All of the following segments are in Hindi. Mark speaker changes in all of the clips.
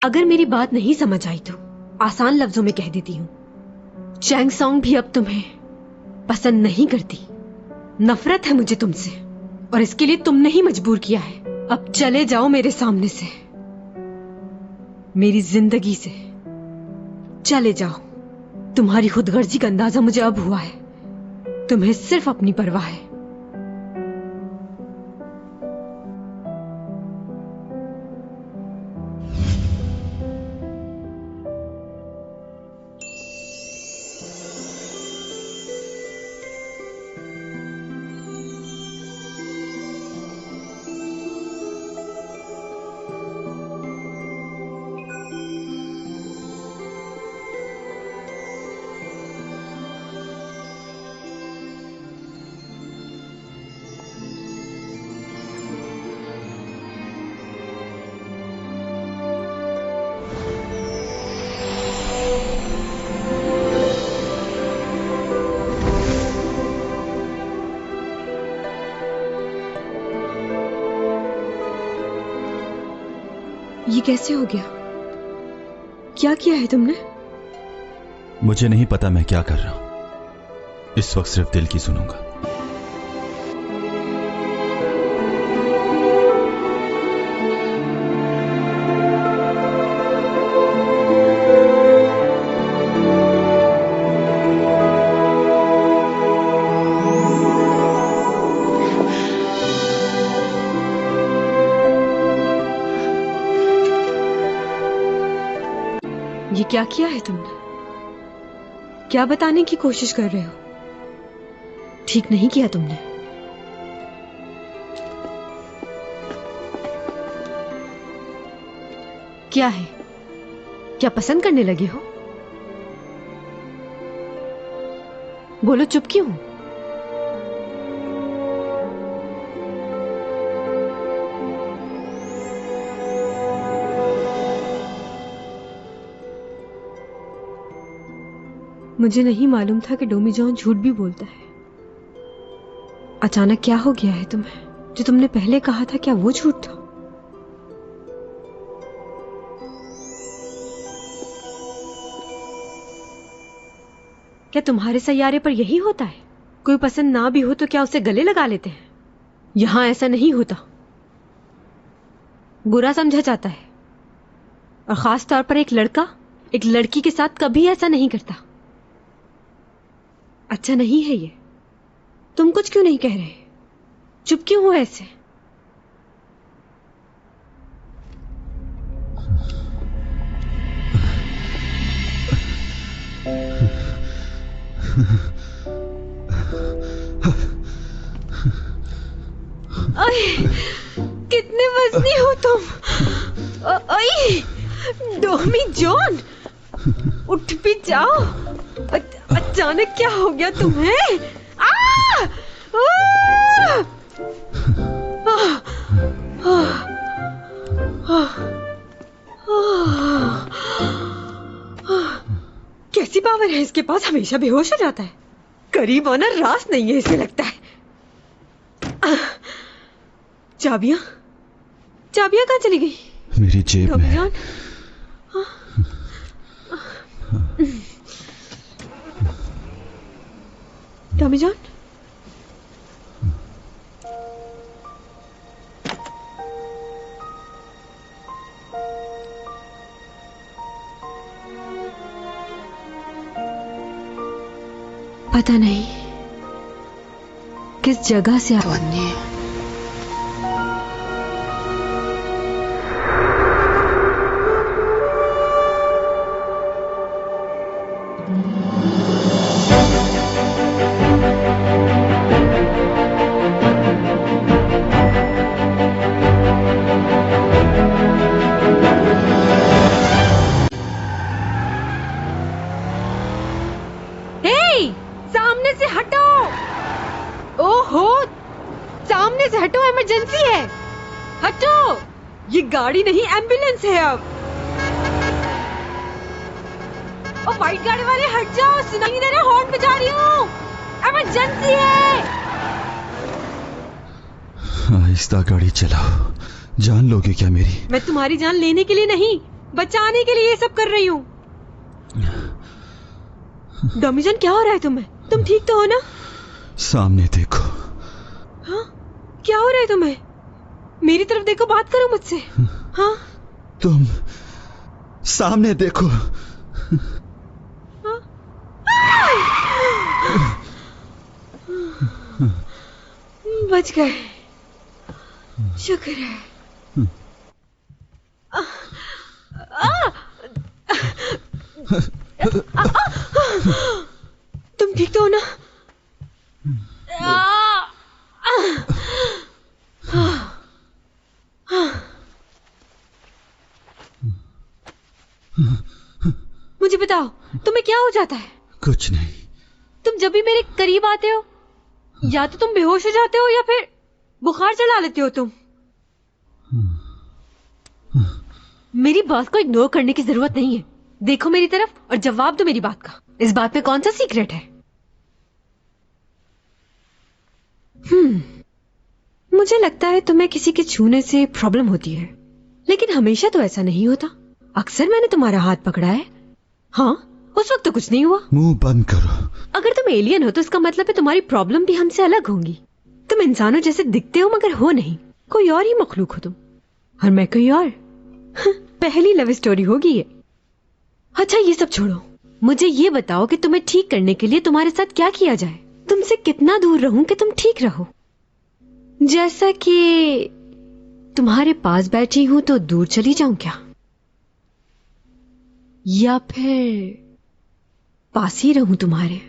Speaker 1: अगर मेरी बात नहीं समझ आई तो आसान लफ्जों में कह देती हूँ, चैंग सॉन्ग भी अब तुम्हें पसंद नहीं करती। नफरत है मुझे तुमसे, और इसके लिए तुमने ही मजबूर किया है। अब चले जाओ मेरे सामने से, मेरी जिंदगी से चले जाओ। तुम्हारी खुदगर्जी का अंदाजा मुझे अब हुआ है। तुम्हें सिर्फ अपनी परवाह है। ये कैसे हो गया? क्या किया है तुमने?
Speaker 2: मुझे नहीं पता मैं क्या कर रहा हूं। इस वक्त सिर्फ दिल की सुनूंगा।
Speaker 1: ये क्या किया है तुमने? क्या बताने की कोशिश कर रहे हो? ठीक नहीं किया तुमने। क्या है? क्या पसंद करने लगे हो? बोलो, चुप क्यों हो? मुझे नहीं मालूम था कि डोमी जॉन झूठ भी बोलता है। अचानक क्या हो गया है तुम्हें? जो तुमने पहले कहा था, क्या वो झूठ था? क्या तुम्हारे सैयारे पर यही होता है? कोई पसंद ना भी हो तो क्या उसे गले लगा लेते हैं? यहां ऐसा नहीं होता। बुरा समझा जाता है, और खास तौर पर एक लड़का एक लड़की के साथ कभी ऐसा नहीं करता। अच्छा नहीं है ये। तुम कुछ क्यों नहीं कह रहे? चुप क्यों हो ऐसे? कितने वजनी हो तुम? डोमी जॉन, उठ भी जाओ। अचानक क्या हो गया तुम्हें? कैसी पावर है इसके पास? हमेशा बेहोश हो जाता है। करीब आना रास नहीं है इसे, लगता है। चाबियां चाबियां कहाँ चली गई?
Speaker 2: मेरी जेब में।
Speaker 1: जॉन, टॉमी जॉन, पता नहीं किस जगह से आवाज़। सामने से हटो! ओहो, सामने से हटो, इमरजेंसी है। हटो! ये गाड़ी नहीं, एम्बुलेंस है अब। ओ व्हाइट गाड़ी वाले हट जाओ, सुनाई नहीं दे रहा, हॉर्न बजा रही हूँ। इमरजेंसी है।
Speaker 2: आहिस्ता गाड़ी चलाओ, जान लोगे क्या मेरी?
Speaker 1: मैं तुम्हारी जान लेने के लिए नहीं, बचाने के लिए ये सब कर रही हूँ। डॉमीजन, क्या हो रहा है तुम्हें? तुम ठीक तो हो ना?
Speaker 2: सामने देखो।
Speaker 1: हाँ, क्या हो रहा है तुम्हें? मेरी तरफ देखो, बात करो मुझसे। हाँ,
Speaker 2: तुम सामने देखो।
Speaker 1: हाँ? बच गए, शुक्र है। तुम ठीक तो हो ना? मुझे बताओ, तुम्हें क्या हो जाता है?
Speaker 2: कुछ नहीं।
Speaker 1: तुम जब भी मेरे करीब आते हो, या तो तुम बेहोश हो जाते हो या फिर बुखार चढ़ा लेते हो तुम। मेरी बात को इग्नोर करने की जरूरत नहीं है। देखो मेरी तरफ और जवाब दो मेरी बात का। इस बात में कौन सा सीक्रेट है? मुझे लगता है तुम्हें किसी के छूने से प्रॉब्लम होती है, लेकिन हमेशा तो ऐसा नहीं होता। अक्सर मैंने तुम्हारा हाथ पकड़ा है। हाँ, उस वक्त तो कुछ नहीं हुआ।
Speaker 2: मुंह बंद करो।
Speaker 1: अगर तुम एलियन हो तो इसका मतलब है तुम्हारी प्रॉब्लम भी हमसे अलग होंगी। तुम इंसानों जैसे दिखते हो मगर हो नहीं, कोई और ही मखलूक हो तुम, और मैं कोई और। पहली लव स्टोरी होगी ये। अच्छा, ये सब छोड़ो, मुझे ये बताओ कि तुम्हें ठीक करने के लिए तुम्हारे साथ क्या किया जाए? तुमसे कितना दूर रहूं कि तुम ठीक रहो? जैसा कि तुम्हारे पास बैठी हूं तो दूर चली जाऊं क्या, या फिर पास ही रहूं तुम्हारे?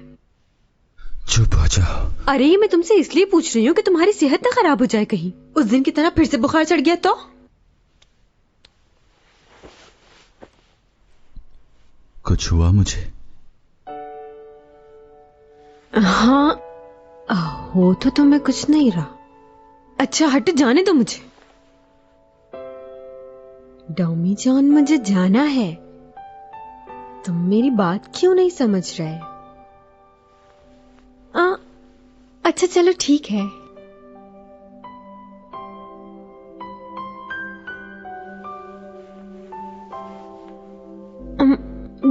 Speaker 2: चुप हो जाओ।
Speaker 1: अरे, ये मैं तुमसे इसलिए पूछ रही हूँ कि तुम्हारी सेहत ना खराब हो जाए कहीं। उस दिन की तरह फिर से बुखार चढ़ गया तो?
Speaker 2: कुछ हुआ मुझे?
Speaker 1: हाँ, हो तो तुम्हें कुछ नहीं रहा। अच्छा, हट, जाने दो मुझे। डॉमी जॉन, मुझे जाना है। तुम मेरी बात क्यों नहीं समझ रहे? अच्छा चलो ठीक है।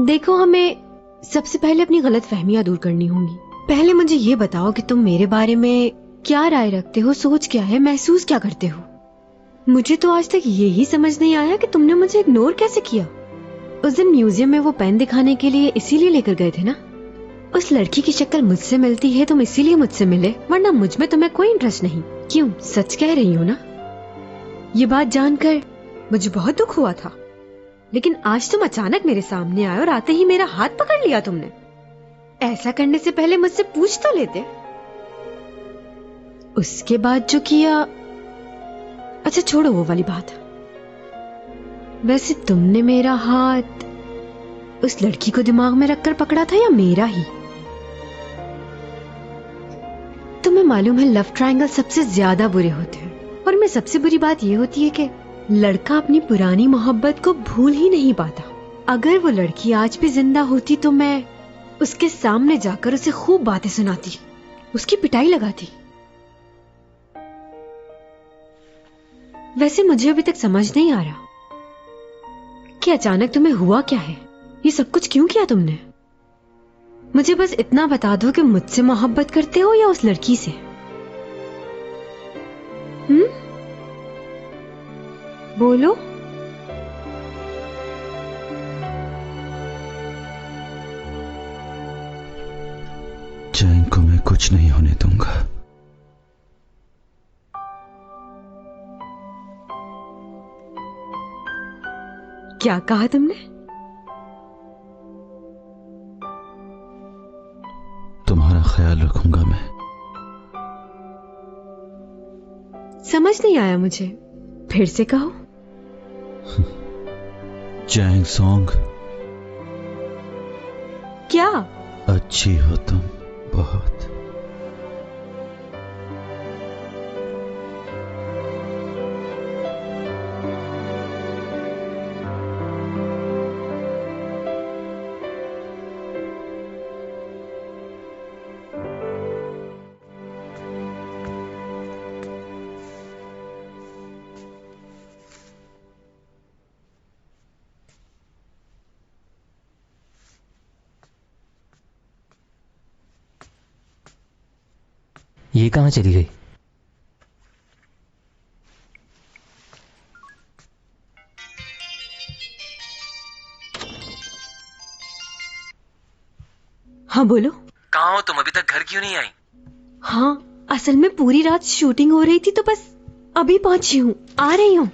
Speaker 1: देखो, हमें सबसे पहले अपनी गलतफहमियां दूर करनी होंगी। पहले मुझे ये बताओ कि तुम मेरे बारे में क्या राय रखते हो, सोच क्या है, महसूस क्या करते हो? मुझे तो आज तक यही समझ नहीं आया कि तुमने मुझे इग्नोर कैसे किया। उस दिन म्यूजियम में वो पेन दिखाने के लिए इसीलिए लेकर गए थे ना? उस लड़की की शक्ल मुझसे मिलती है, तुम इसीलिए मुझसे मिले, वरना मुझ में तुम्हें कोई इंटरेस्ट नहीं। क्यों, सच कह रही हो ना? ये बात जानकर मुझे बहुत दुख हुआ था, लेकिन आज तुम अचानक मेरे सामने आए और आते ही मेरा हाथ पकड़ लिया तुमने। ऐसा करने से पहले मुझसे पूछ तो लेते। उसके बाद जो किया, अच्छा छोड़ो वो वाली बात। वैसे तुमने मेरा हाथ उस लड़की को दिमाग में रखकर पकड़ा था या मेरा ही? तुम्हें मालूम है, लव ट्रायंगल सबसे ज्यादा बुरे होते हैं, और में सबसे बुरी बात यह होती है कि लड़का अपनी पुरानी मोहब्बत को भूल ही नहीं पाता। अगर वो लड़की आज भी जिंदा होती तो मैं उसके सामने जाकर उसे खूब बातें सुनाती, उसकी पिटाई लगाती। वैसे मुझे अभी तक समझ नहीं आ रहा कि अचानक तुम्हें हुआ क्या है। ये सब कुछ क्यों किया तुमने? मुझे बस इतना बता दो कि मुझसे मोहब्बत करते हो या उस लड़की से? बोलो।
Speaker 2: चैंग को मैं कुछ नहीं होने दूंगा।
Speaker 1: क्या कहा तुमने?
Speaker 2: तुम्हारा ख्याल रखूंगा मैं।
Speaker 1: समझ नहीं आया मुझे, फिर से कहो।
Speaker 2: Change song.
Speaker 1: क्या?
Speaker 2: अच्छी हो तुम बहुत।
Speaker 3: ये कहाँ चली गई?
Speaker 1: हाँ बोलो।
Speaker 3: कहाँ हो तुम? अभी तक घर क्यों नहीं आई?
Speaker 1: हाँ, असल में पूरी रात शूटिंग हो रही थी तो बस अभी पहुंची हूँ, आ रही हूँ।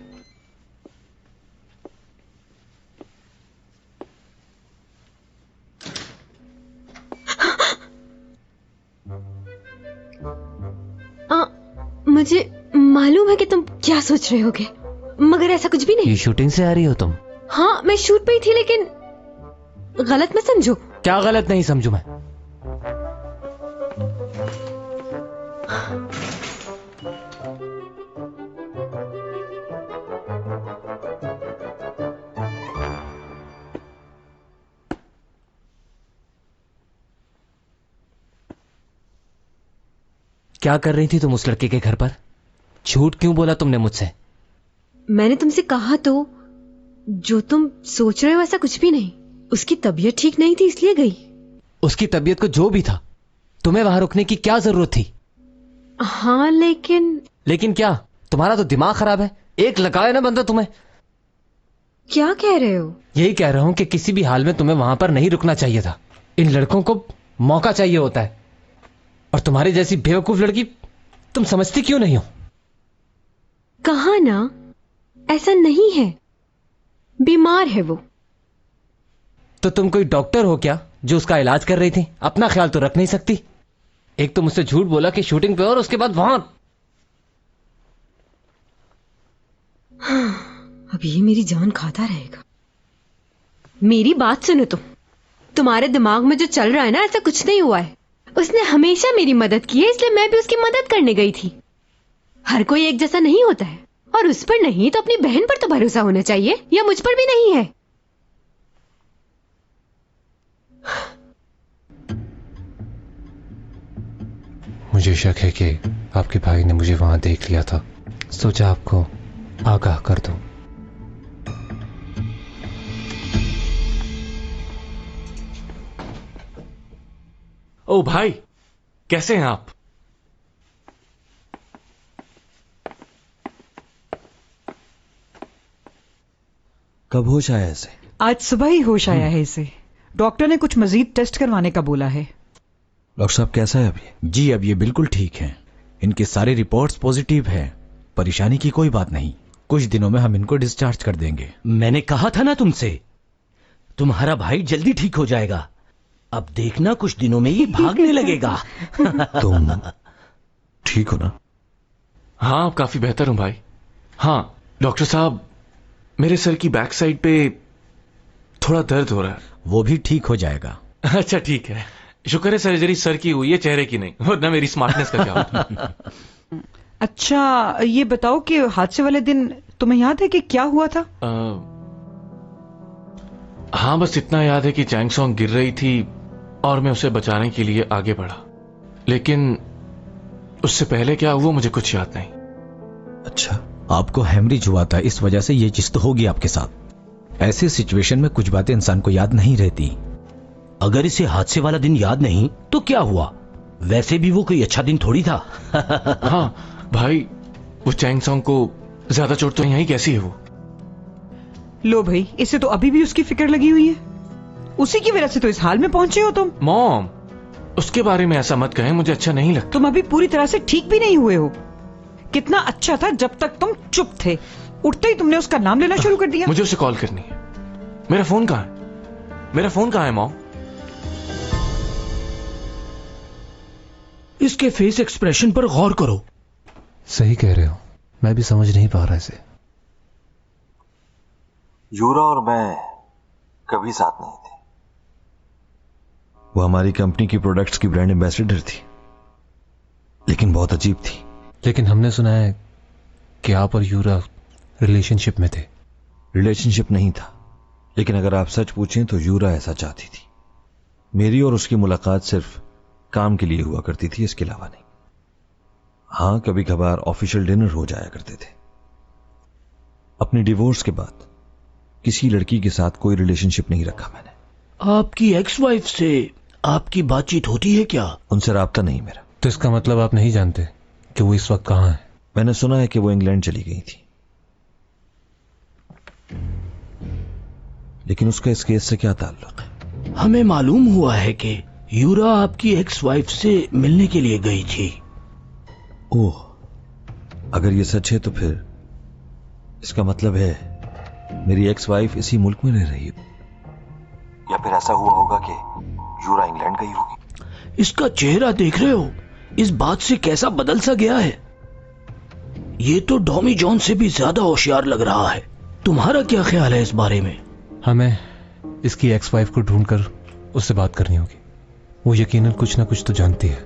Speaker 1: मुझे मालूम है कि तुम क्या सोच रहे होगे, मगर ऐसा कुछ भी नहीं।
Speaker 3: ये शूटिंग से आ रही हो तुम?
Speaker 1: हाँ, मैं शूट पे ही थी, लेकिन गलत मत समझो।
Speaker 3: क्या गलत नहीं समझू मैं? क्या कर रही थी तुम उस लड़के के घर पर? झूठ क्यों बोला तुमने मुझसे?
Speaker 1: मैंने तुमसे कहा तो, जो तुम सोच रहे हो ऐसा कुछ भी नहीं। उसकी तबीयत ठीक नहीं थी इसलिए गई।
Speaker 3: उसकी तबीयत को जो भी था, तुम्हें वहां रुकने की क्या जरूरत थी?
Speaker 1: हाँ लेकिन
Speaker 3: क्या? तुम्हारा तो दिमाग खराब है। एक लगाए ना बंदा तुम्हें।
Speaker 1: क्या कह रहे हो?
Speaker 3: यही कह रहा हूं कि किसी भी हाल में तुम्हें वहां पर नहीं रुकना चाहिए था। इन लड़कों को मौका चाहिए होता है, और तुम्हारी जैसी बेवकूफ लड़की तुम समझती क्यों नहीं हो?
Speaker 1: कहा ना, ऐसा नहीं है, बीमार है वो।
Speaker 3: तो तुम कोई डॉक्टर हो क्या जो उसका इलाज कर रही थी? अपना ख्याल तो रख नहीं सकती। एक तो मुझसे झूठ बोला कि शूटिंग पे, और उसके बाद वहां।
Speaker 1: अब ये मेरी जान खाता रहेगा। मेरी बात सुनो तुम्हारे दिमाग में जो चल रहा है ना, ऐसा कुछ नहीं हुआ है। उसने हमेशा मेरी मदद की है, इसलिए मैं भी उसकी मदद करने गई थी। हर कोई एक जैसा नहीं होता है, और उस पर नहीं तो अपनी बहन पर तो भरोसा होना चाहिए, या मुझ पर भी नहीं है।
Speaker 3: मुझे शक है कि आपके भाई ने मुझे वहां देख लिया था। सोचा आपको आगाह कर दूं।
Speaker 4: ओ भाई, कैसे हैं आप?
Speaker 2: कब होश आया इसे?
Speaker 5: आज सुबह ही होश आया है इसे। डॉक्टर ने कुछ मजीद टेस्ट करवाने का बोला है।
Speaker 2: डॉक्टर साहब कैसा है अभी?
Speaker 6: जी अब ये बिल्कुल ठीक हैं। इनके सारे रिपोर्ट्स पॉजिटिव हैं। परेशानी की कोई बात नहीं। कुछ दिनों में हम इनको डिस्चार्ज कर देंगे।
Speaker 7: मैंने कहा था ना तुमसे, तुम्हारा भाई जल्दी ठीक हो जाएगा। अब देखना कुछ दिनों में ये भागने लगेगा।
Speaker 2: तुम ठीक हो ना?
Speaker 4: हाँ, अब काफी बेहतर हूं भाई। हाँ डॉक्टर साहब, मेरे सर की बैक साइड पे थोड़ा दर्द हो रहा है।
Speaker 6: वो भी ठीक हो जाएगा।
Speaker 4: अच्छा ठीक है, शुक्र है सर्जरी सर की हुई है, चेहरे की नहीं, वरना मेरी स्मार्टनेस का क्या होता।
Speaker 5: अच्छा ये बताओ कि हादसे वाले दिन तुम्हें याद है कि क्या हुआ था?
Speaker 4: हाँ बस इतना याद है कि चैंग सॉन्ग गिर रही थी और मैं उसे बचाने के लिए आगे बढ़ा, लेकिन उससे पहले क्या हुआ मुझे कुछ याद नहीं।
Speaker 6: अच्छा, आपको हेमरेज हुआ था, इस वजह से ये चीज तो होगी आपके साथ। ऐसे सिचुएशन में कुछ बातें इंसान को याद नहीं रहती।
Speaker 7: अगर इसे हादसे वाला दिन याद नहीं तो क्या हुआ? वैसे भी वो कोई अच्छा दिन थोड़ी था।
Speaker 4: हाँ भाई, वो चैंग सॉन्ग को ज्यादा चोट तो यही कैसी है वो?
Speaker 5: लो भाई, इसे तो अभी भी उसकी फिक्र लगी हुई है। उसी की वजह से तो इस हाल में पहुंचे हो तुम।
Speaker 4: मॉम, उसके बारे में ऐसा मत कहें, मुझे अच्छा नहीं लगता।
Speaker 5: तुम अभी पूरी तरह से ठीक भी नहीं हुए हो। कितना अच्छा था जब तक तुम चुप थे, उठते ही तुमने उसका नाम लेना शुरू कर दिया।
Speaker 4: मुझे उसे कॉल करनी है। मेरा फोन कहाँ है? मेरा फोन कहाँ है मॉम?
Speaker 7: इसके फेस एक्सप्रेशन पर गौर करो।
Speaker 3: सही कह रहे हो, मैं भी समझ नहीं पा रहा इसे।
Speaker 8: यूरा और मैं कभी साथ नहीं थे।
Speaker 2: वो हमारी कंपनी की प्रोडक्ट्स की ब्रांड एम्बेसडर थी, लेकिन बहुत अजीब थी।
Speaker 3: लेकिन हमने सुना है कि आप और यूरा रिलेशनशिप में थे।
Speaker 2: रिलेशनशिप नहीं था, लेकिन अगर आप सच पूछें तो यूरा ऐसा चाहती थी। मेरी और उसकी मुलाकात सिर्फ काम के लिए हुआ करती थी, इसके अलावा नहीं। हां, कभी कभार ऑफिशियल डिनर हो जाया करते थे। अपने डिवोर्स के बाद किसी लड़की के साथ कोई रिलेशनशिप नहीं रखा मैंने।
Speaker 7: आपकी एक्स वाइफ से आपकी बातचीत होती है क्या?
Speaker 2: उनसे राब्ता नहीं मेरा।
Speaker 3: तो इसका मतलब आप नहीं जानते कि वो इस वक्त कहां है?
Speaker 2: मैंने सुना है कि वो इंग्लैंड चली गई थी, लेकिन उसका इस केस से क्या ताल्लुक है?
Speaker 7: हमें मालूम हुआ है कि यूरा आपकी एक्स वाइफ से मिलने के लिए गई थी।
Speaker 2: ओह, अगर ये सच है तो फिर इसका मतलब है मेरी एक्स वाइफ इसी मुल्क में रह रही है,
Speaker 8: या फिर ऐसा हुआ होगा कि यूरा इंग्लैंड गई होगी।
Speaker 7: इसका चेहरा देख रहे हो, इस बात से कैसा बदल सा गया है। ये तो डॉमी जॉन से भी ज्यादा होशियार लग रहा है। तुम्हारा क्या ख्याल है इस बारे में?
Speaker 3: हमें इसकी एक्स वाइफ को ढूंढकर उससे बात करनी होगी। वो यकीनन कुछ ना कुछ तो जानती है।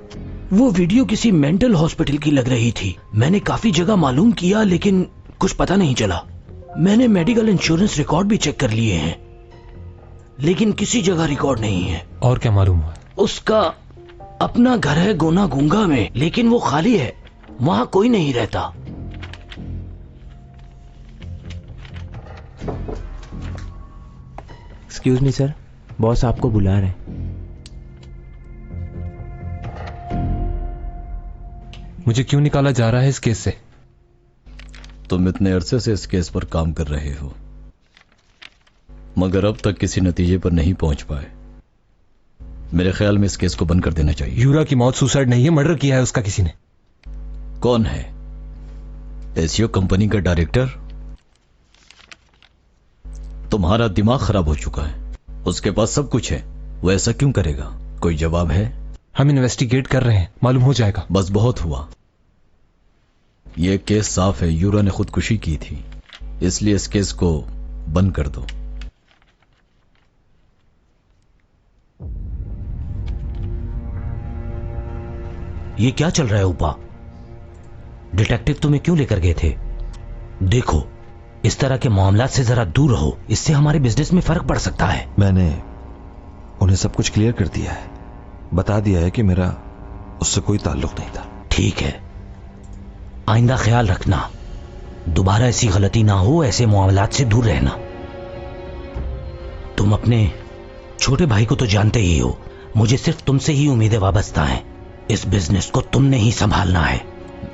Speaker 7: वो वीडियो किसी मेंटल हॉस्पिटल की लग रही थी। मैंने काफी जगह मालूम किया लेकिन कुछ पता नहीं चला। मैंने मेडिकल इंश्योरेंस रिकॉर्ड भी चेक कर लिए हैं, लेकिन किसी जगह रिकॉर्ड नहीं है।
Speaker 3: और क्या मालूम हुआ?
Speaker 7: उसका अपना घर है गोना गुंगा में, लेकिन वो खाली है, वहां कोई नहीं रहता।
Speaker 9: एक्सक्यूज मी सर, बॉस आपको बुला रहे हैं।
Speaker 3: मुझे क्यों निकाला जा रहा है इस केस से?
Speaker 6: तुम इतने अरसे से इस केस पर काम कर रहे हो, मगर अब तक किसी नतीजे पर नहीं पहुंच पाए। मेरे ख्याल में इस केस को बंद कर देना चाहिए।
Speaker 3: यूरा की मौत सुसाइड नहीं है, मर्डर किया है उसका किसी ने।
Speaker 6: कौन है? एसईओ कंपनी का डायरेक्टर? तुम्हारा दिमाग खराब हो चुका है। उसके पास सब कुछ है, वो ऐसा क्यों करेगा? कोई जवाब है?
Speaker 3: हम इन्वेस्टिगेट कर रहे हैं, मालूम हो जाएगा।
Speaker 6: बस बहुत हुआ। यह केस साफ है, यूरा ने खुदकुशी की थी, इसलिए इस केस को बंद कर दो।
Speaker 7: ये क्या चल रहा है उपा? डिटेक्टिव तुम्हें क्यों लेकर गए थे? देखो, इस तरह के मामला से जरा दूर रहो, इससे हमारे बिजनेस में फर्क पड़ सकता है।
Speaker 2: मैंने उन्हें सब कुछ क्लियर कर दिया है, बता दिया है कि मेरा उससे कोई ताल्लुक नहीं था।
Speaker 7: ठीक है, आइंदा ख्याल रखना, दोबारा ऐसी गलती ना हो, ऐसे मामलात से दूर रहना। तुम अपने छोटे भाई को तो जानते ही हो, मुझे सिर्फ तुमसे ही उम्मीदें वाबस्ता हैं। इस बिजनेस को तुमने ही संभालना है।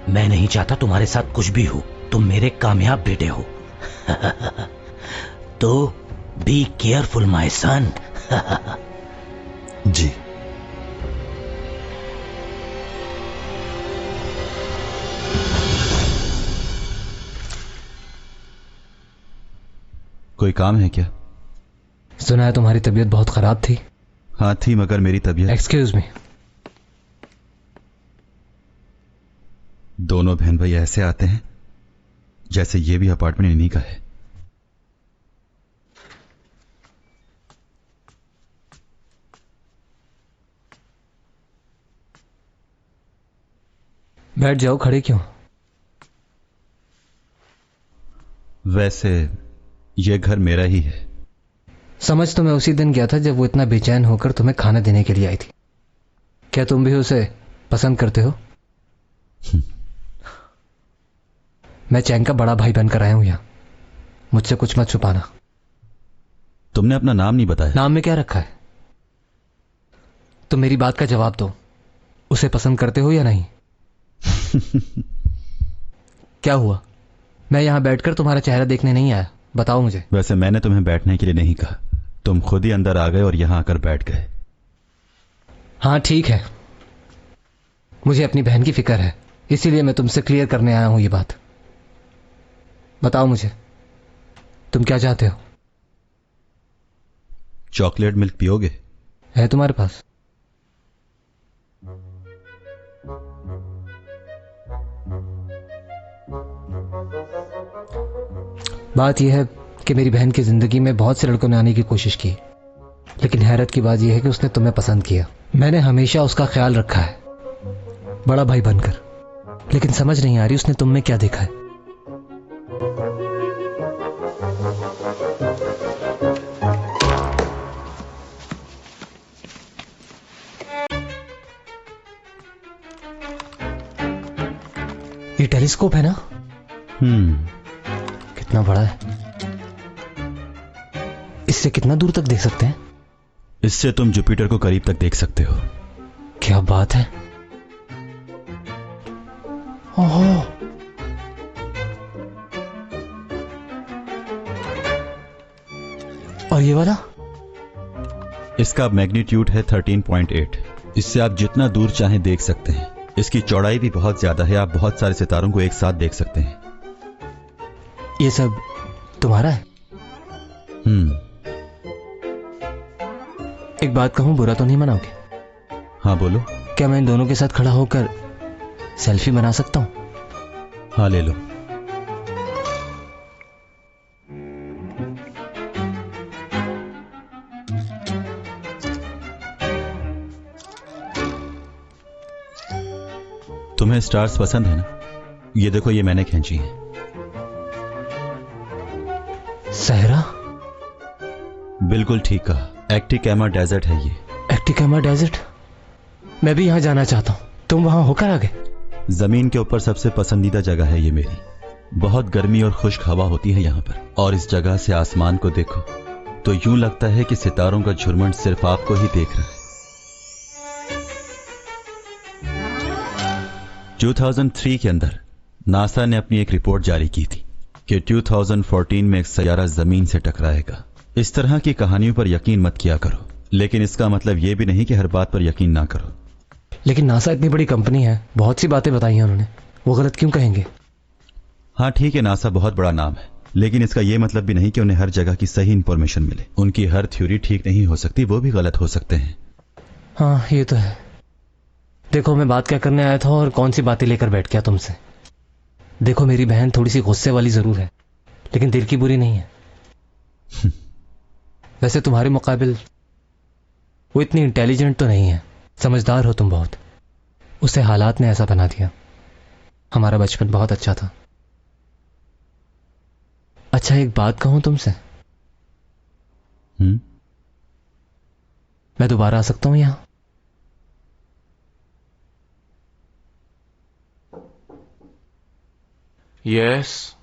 Speaker 7: मैं नहीं चाहता तुम्हारे साथ कुछ भी हो, तुम मेरे कामयाब बेटे हो। तो बी केयरफुल माय सन।
Speaker 2: जी।
Speaker 10: कोई काम है क्या?
Speaker 3: सुना है तुम्हारी तबीयत बहुत खराब थी।
Speaker 10: हाँ थी, मगर मेरी तबीयत।
Speaker 3: Excuse me.
Speaker 10: दोनों बहन भाई ऐसे आते हैं जैसे ये भी अपार्टमेंट इन्हीं का है।
Speaker 3: बैठ जाओ, खड़े क्यों?
Speaker 10: वैसे ये घर मेरा ही है।
Speaker 3: समझ तो मैं उसी दिन गया था जब वो इतना बेचैन होकर तुम्हें खाना देने के लिए आई थी। क्या तुम भी उसे पसंद करते हो? मैं चैंग का बड़ा भाई बनकर आया हूं यहां, मुझसे कुछ मत छुपाना।
Speaker 10: तुमने अपना नाम नहीं बताया।
Speaker 3: नाम में क्या रखा है? तुम मेरी बात का जवाब दो, उसे पसंद करते हो या नहीं? क्या हुआ? मैं यहां बैठकर तुम्हारा चेहरा देखने नहीं आया, बताओ मुझे।
Speaker 10: वैसे मैंने तुम्हें बैठने के लिए नहीं कहा, तुम खुद ही अंदर आ गए और यहां आकर बैठ गए।
Speaker 3: हाँ ठीक है, मुझे अपनी बहन की फिक्र है, इसीलिए मैं तुमसे क्लियर करने आया हूं ये बात। बताओ मुझे, तुम क्या चाहते हो?
Speaker 10: चॉकलेट मिल्क पियोगे?
Speaker 3: है तुम्हारे पास? बात यह है कि मेरी बहन की जिंदगी में बहुत से लड़कों ने आने की कोशिश की, लेकिन हैरत की बात यह है कि उसने तुम्हें पसंद किया। मैंने हमेशा उसका ख्याल रखा है, बड़ा भाई बनकर, लेकिन समझ नहीं आ रही उसने तुम में क्या देखा है। ये टेलीस्कोप है ना? कितना बड़ा है, इससे कितना दूर तक देख सकते हैं?
Speaker 10: इससे तुम जुपिटर को करीब तक देख सकते हो।
Speaker 3: क्या बात है, ओहो, और ये वाला?
Speaker 10: इसका मैग्नीट्यूड है 13.8। इससे आप जितना दूर चाहें देख सकते हैं। इसकी चौड़ाई भी बहुत ज्यादा है, आप बहुत सारे सितारों को एक साथ देख सकते हैं।
Speaker 3: ये सब तुम्हारा है? एक बात कहूं, बुरा तो नहीं मनाओगे?
Speaker 10: हाँ बोलो।
Speaker 3: क्या मैं इन दोनों के साथ खड़ा होकर सेल्फी बना सकता हूं?
Speaker 10: हाँ ले लो। तुम्हें स्टार्स पसंद है ना? ये देखो, ये मैंने खींची है।
Speaker 3: सहरा?
Speaker 10: बिल्कुल ठीक कहा, एक्टिकामा डेजर्ट है ये।
Speaker 3: एक्टिकामा डेजर्ट? मैं भी यहां जाना चाहता हूं। तुम वहां होकर आ गए?
Speaker 10: जमीन के ऊपर सबसे पसंदीदा जगह है ये मेरी। बहुत गर्मी और खुश्क हवा होती है यहाँ पर, और इस जगह से आसमान को देखो तो यूं लगता है कि सितारों का झुरमुट सिर्फ आपको ही देख रहा है। 2003 के अंदर नासा ने अपनी एक रिपोर्ट जारी की थी कि 2014 में एक सैयारा जमीन से टकराएगा। इस तरह की कहानियों पर यकीन मत किया करो, लेकिन इसका मतलब यह भी नहीं कि हर बात पर यकीन ना करो।
Speaker 3: लेकिन नासा इतनी बड़ी कंपनी है, बहुत सी बातें बताई हैं उन्होंने, वो गलत क्यों कहेंगे?
Speaker 10: हाँ ठीक है, नासा बहुत बड़ा नाम है, लेकिन इसका यह मतलब भी नहीं कि उन्हें हर जगह की सही इंफॉर्मेशन मिले। उनकी हर थ्योरी ठीक नहीं हो सकती, वो भी गलत हो सकते हैं।
Speaker 3: हाँ ये तो है। देखो, मैं बात क्या करने आया था और कौन सी बातें लेकर बैठ गया तुमसे। देखो, मेरी बहन थोड़ी सी गुस्से वाली जरूर है, लेकिन दिल की बुरी नहीं है। वैसे तुम्हारे मुकाबिल वो इतनी इंटेलिजेंट तो नहीं है, समझदार हो तुम बहुत। उसे हालात ने ऐसा बना दिया। हमारा बचपन बहुत अच्छा था। अच्छा, एक बात कहूं तुमसे? मैं दोबारा आ सकता हूं यहां?
Speaker 4: यस।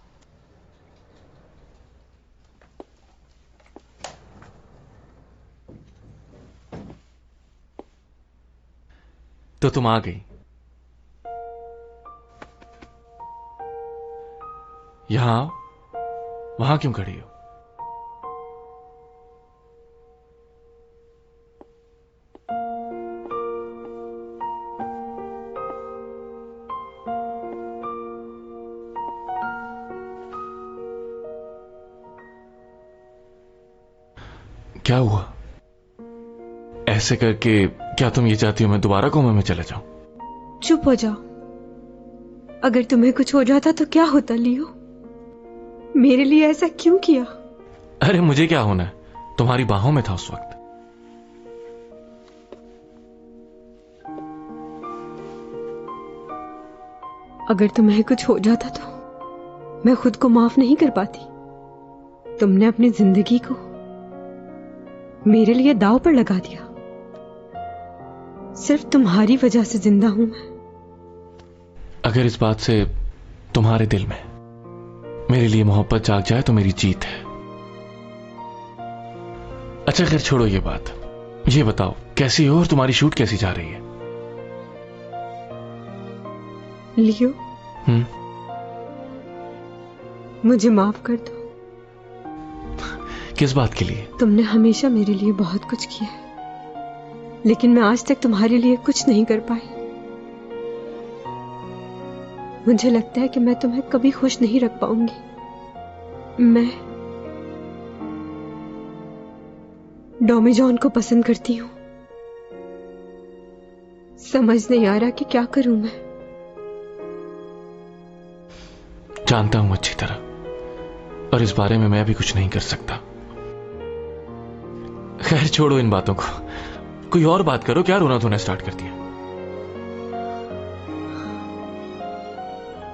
Speaker 4: तो तुम आ गई। यहां आओ। वहां क्यों खड़ी हो? क्या हुआ? ऐसे करके क्या तुम ये चाहती हो मैं दोबारा कोमा में चला जाऊं?
Speaker 1: चुप हो जाओ। अगर तुम्हें कुछ हो जाता तो क्या होता लियो? मेरे लिए ऐसा क्यों किया?
Speaker 4: अरे मुझे क्या होना है, तुम्हारी बाहों में था उस वक्त।
Speaker 1: अगर तुम्हें कुछ हो जाता तो मैं खुद को माफ नहीं कर पाती। तुमने अपनी जिंदगी को मेरे लिए दांव पर लगा दिया। सिर्फ तुम्हारी वजह से जिंदा हूं मैं।
Speaker 4: अगर इस बात से तुम्हारे दिल में मेरे लिए मोहब्बत जाग जाए तो मेरी जीत है। अच्छा खैर छोड़ो ये बात। ये बताओ कैसी हो और तुम्हारी शूट कैसी जा रही है?
Speaker 1: लियो, मुझे माफ कर दो।
Speaker 4: किस बात के लिए?
Speaker 1: तुमने हमेशा मेरे लिए बहुत कुछ किया है, लेकिन मैं आज तक तुम्हारे लिए कुछ नहीं कर पाई। मुझे लगता है कि मैं तुम्हें कभी खुश नहीं रख पाऊंगी। मैं डॉमी जॉन को पसंद करती हूं। समझ नहीं आ रहा कि क्या करूं मैं।
Speaker 4: जानता हूं अच्छी तरह, और इस बारे में मैं भी कुछ नहीं कर सकता। खैर छोड़ो इन बातों को, कोई और बात करो। क्या रोना धोना स्टार्ट कर दिया?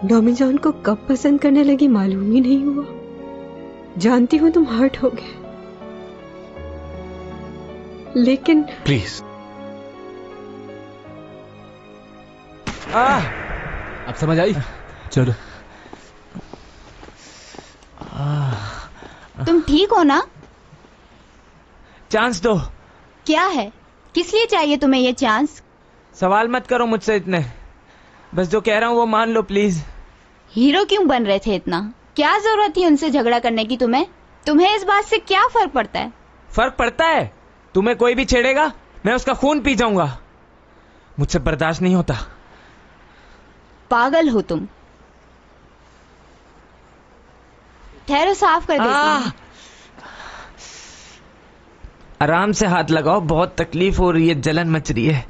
Speaker 1: डॉमी जॉन को कब पसंद करने लगी मालूम ही नहीं हुआ। जानती हूं तुम हर्ट हो गए, लेकिन
Speaker 4: प्लीज।
Speaker 3: अब समझ आई? चलो।
Speaker 11: तुम ठीक हो ना?
Speaker 9: चांस दो।
Speaker 11: क्या है? किस लिए चाहिए तुम्हें ये चांस?
Speaker 9: सवाल मत करो मुझसे इतने। बस जो कह रहा हूँ वो मान लो प्लीज।
Speaker 11: हीरो क्यों बन रहे थे इतना? क्या जरूरत थी उनसे झगड़ा करने की तुम्हें? तुम्हें इस बात से क्या फर्क पड़ता है?
Speaker 9: फर्क पड़ता है। तुम्हें कोई भी छेड़ेगा मैं उसका खून पी जाऊंगा। मुझसे बर्दाश्त नहीं होता।
Speaker 11: पागल हो तुम। ठहरो, साफ कर देती हूं।
Speaker 9: आराम से हाथ लगाओ, बहुत तकलीफ हो रही है, जलन मच रही है।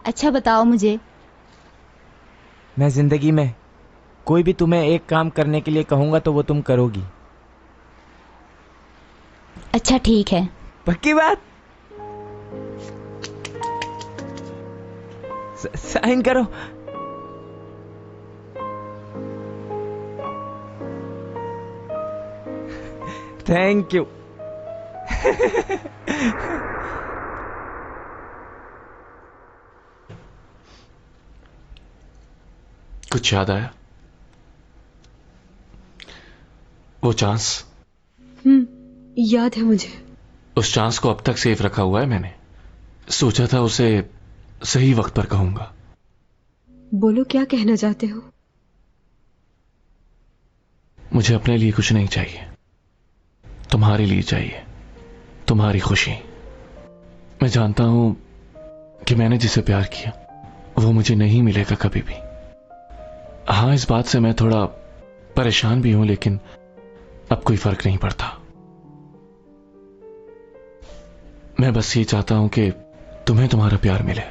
Speaker 11: अच्छा बताओ मुझे।
Speaker 9: मैं जिंदगी में कोई भी तुम्हें एक काम करने के लिए कहूंगा तो वो तुम करोगी।
Speaker 11: अच्छा ठीक है।
Speaker 9: पक्की बात? साइन करो। Thank you.
Speaker 4: कुछ याद आया? वो चांस?
Speaker 1: याद है मुझे।
Speaker 4: उस चांस को अब तक सेफ रखा हुआ है मैंने। सोचा था उसे सही वक्त पर कहूंगा।
Speaker 1: बोलो, क्या कहना चाहते हो?
Speaker 4: मुझे अपने लिए कुछ नहीं चाहिए, तुम्हारे लिए चाहिए, तुम्हारी खुशी। मैं जानता हूं कि मैंने जिसे प्यार किया वो मुझे नहीं मिलेगा कभी भी। हां, इस बात से मैं थोड़ा परेशान भी हूं, लेकिन अब कोई फर्क नहीं पड़ता। मैं बस ये चाहता हूं कि तुम्हें तुम्हारा प्यार मिले,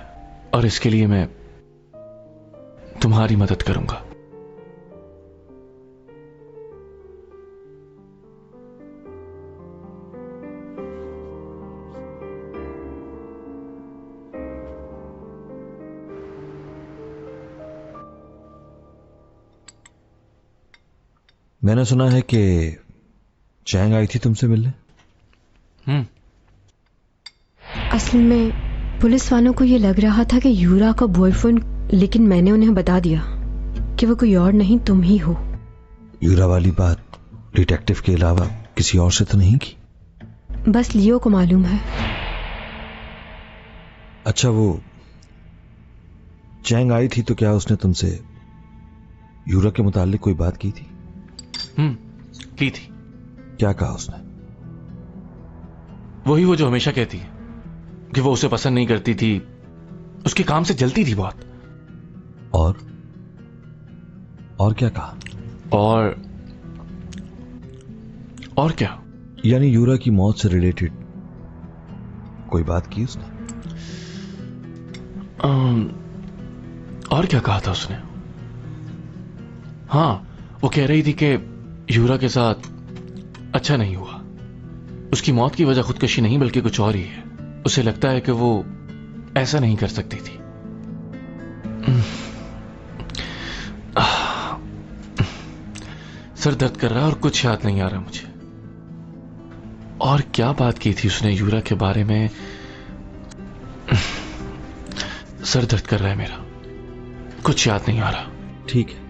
Speaker 4: और इसके लिए मैं तुम्हारी मदद करूंगा।
Speaker 2: मैंने सुना है कि चैंग आई थी तुमसे मिलने।
Speaker 1: असल में पुलिस वालों को यह लग रहा था कि यूरा का बॉयफ्रेंड, लेकिन मैंने उन्हें बता दिया कि वो कोई और नहीं, तुम ही हो।
Speaker 2: यूरा वाली बात डिटेक्टिव के अलावा किसी और से तो नहीं की?
Speaker 1: बस लियो को मालूम है।
Speaker 2: अच्छा, वो चैंग आई थी तो क्या उसने तुमसे यूरा के मुतालिक कोई बात की थी?
Speaker 4: की थी।
Speaker 2: क्या कहा उसने?
Speaker 4: वही वो जो हमेशा कहती है कि वो उसे पसंद नहीं करती थी, उसके काम से जलती थी बहुत।
Speaker 2: और क्या कहा?
Speaker 4: और क्या?
Speaker 2: यानी यूरा की मौत से रिलेटेड कोई बात की उसने?
Speaker 4: और क्या कहा था उसने? हां, वो कह रही थी कि यूरा के साथ अच्छा नहीं हुआ। उसकी मौत की वजह खुदकशी नहीं बल्कि कुछ और ही है। उसे लगता है कि वो ऐसा नहीं कर सकती थी। सर दर्द कर रहा है और कुछ याद नहीं आ रहा मुझे। और क्या बात की थी उसने यूरा के बारे में? सर दर्द कर रहा है मेरा, कुछ याद नहीं आ रहा।
Speaker 2: ठीक है,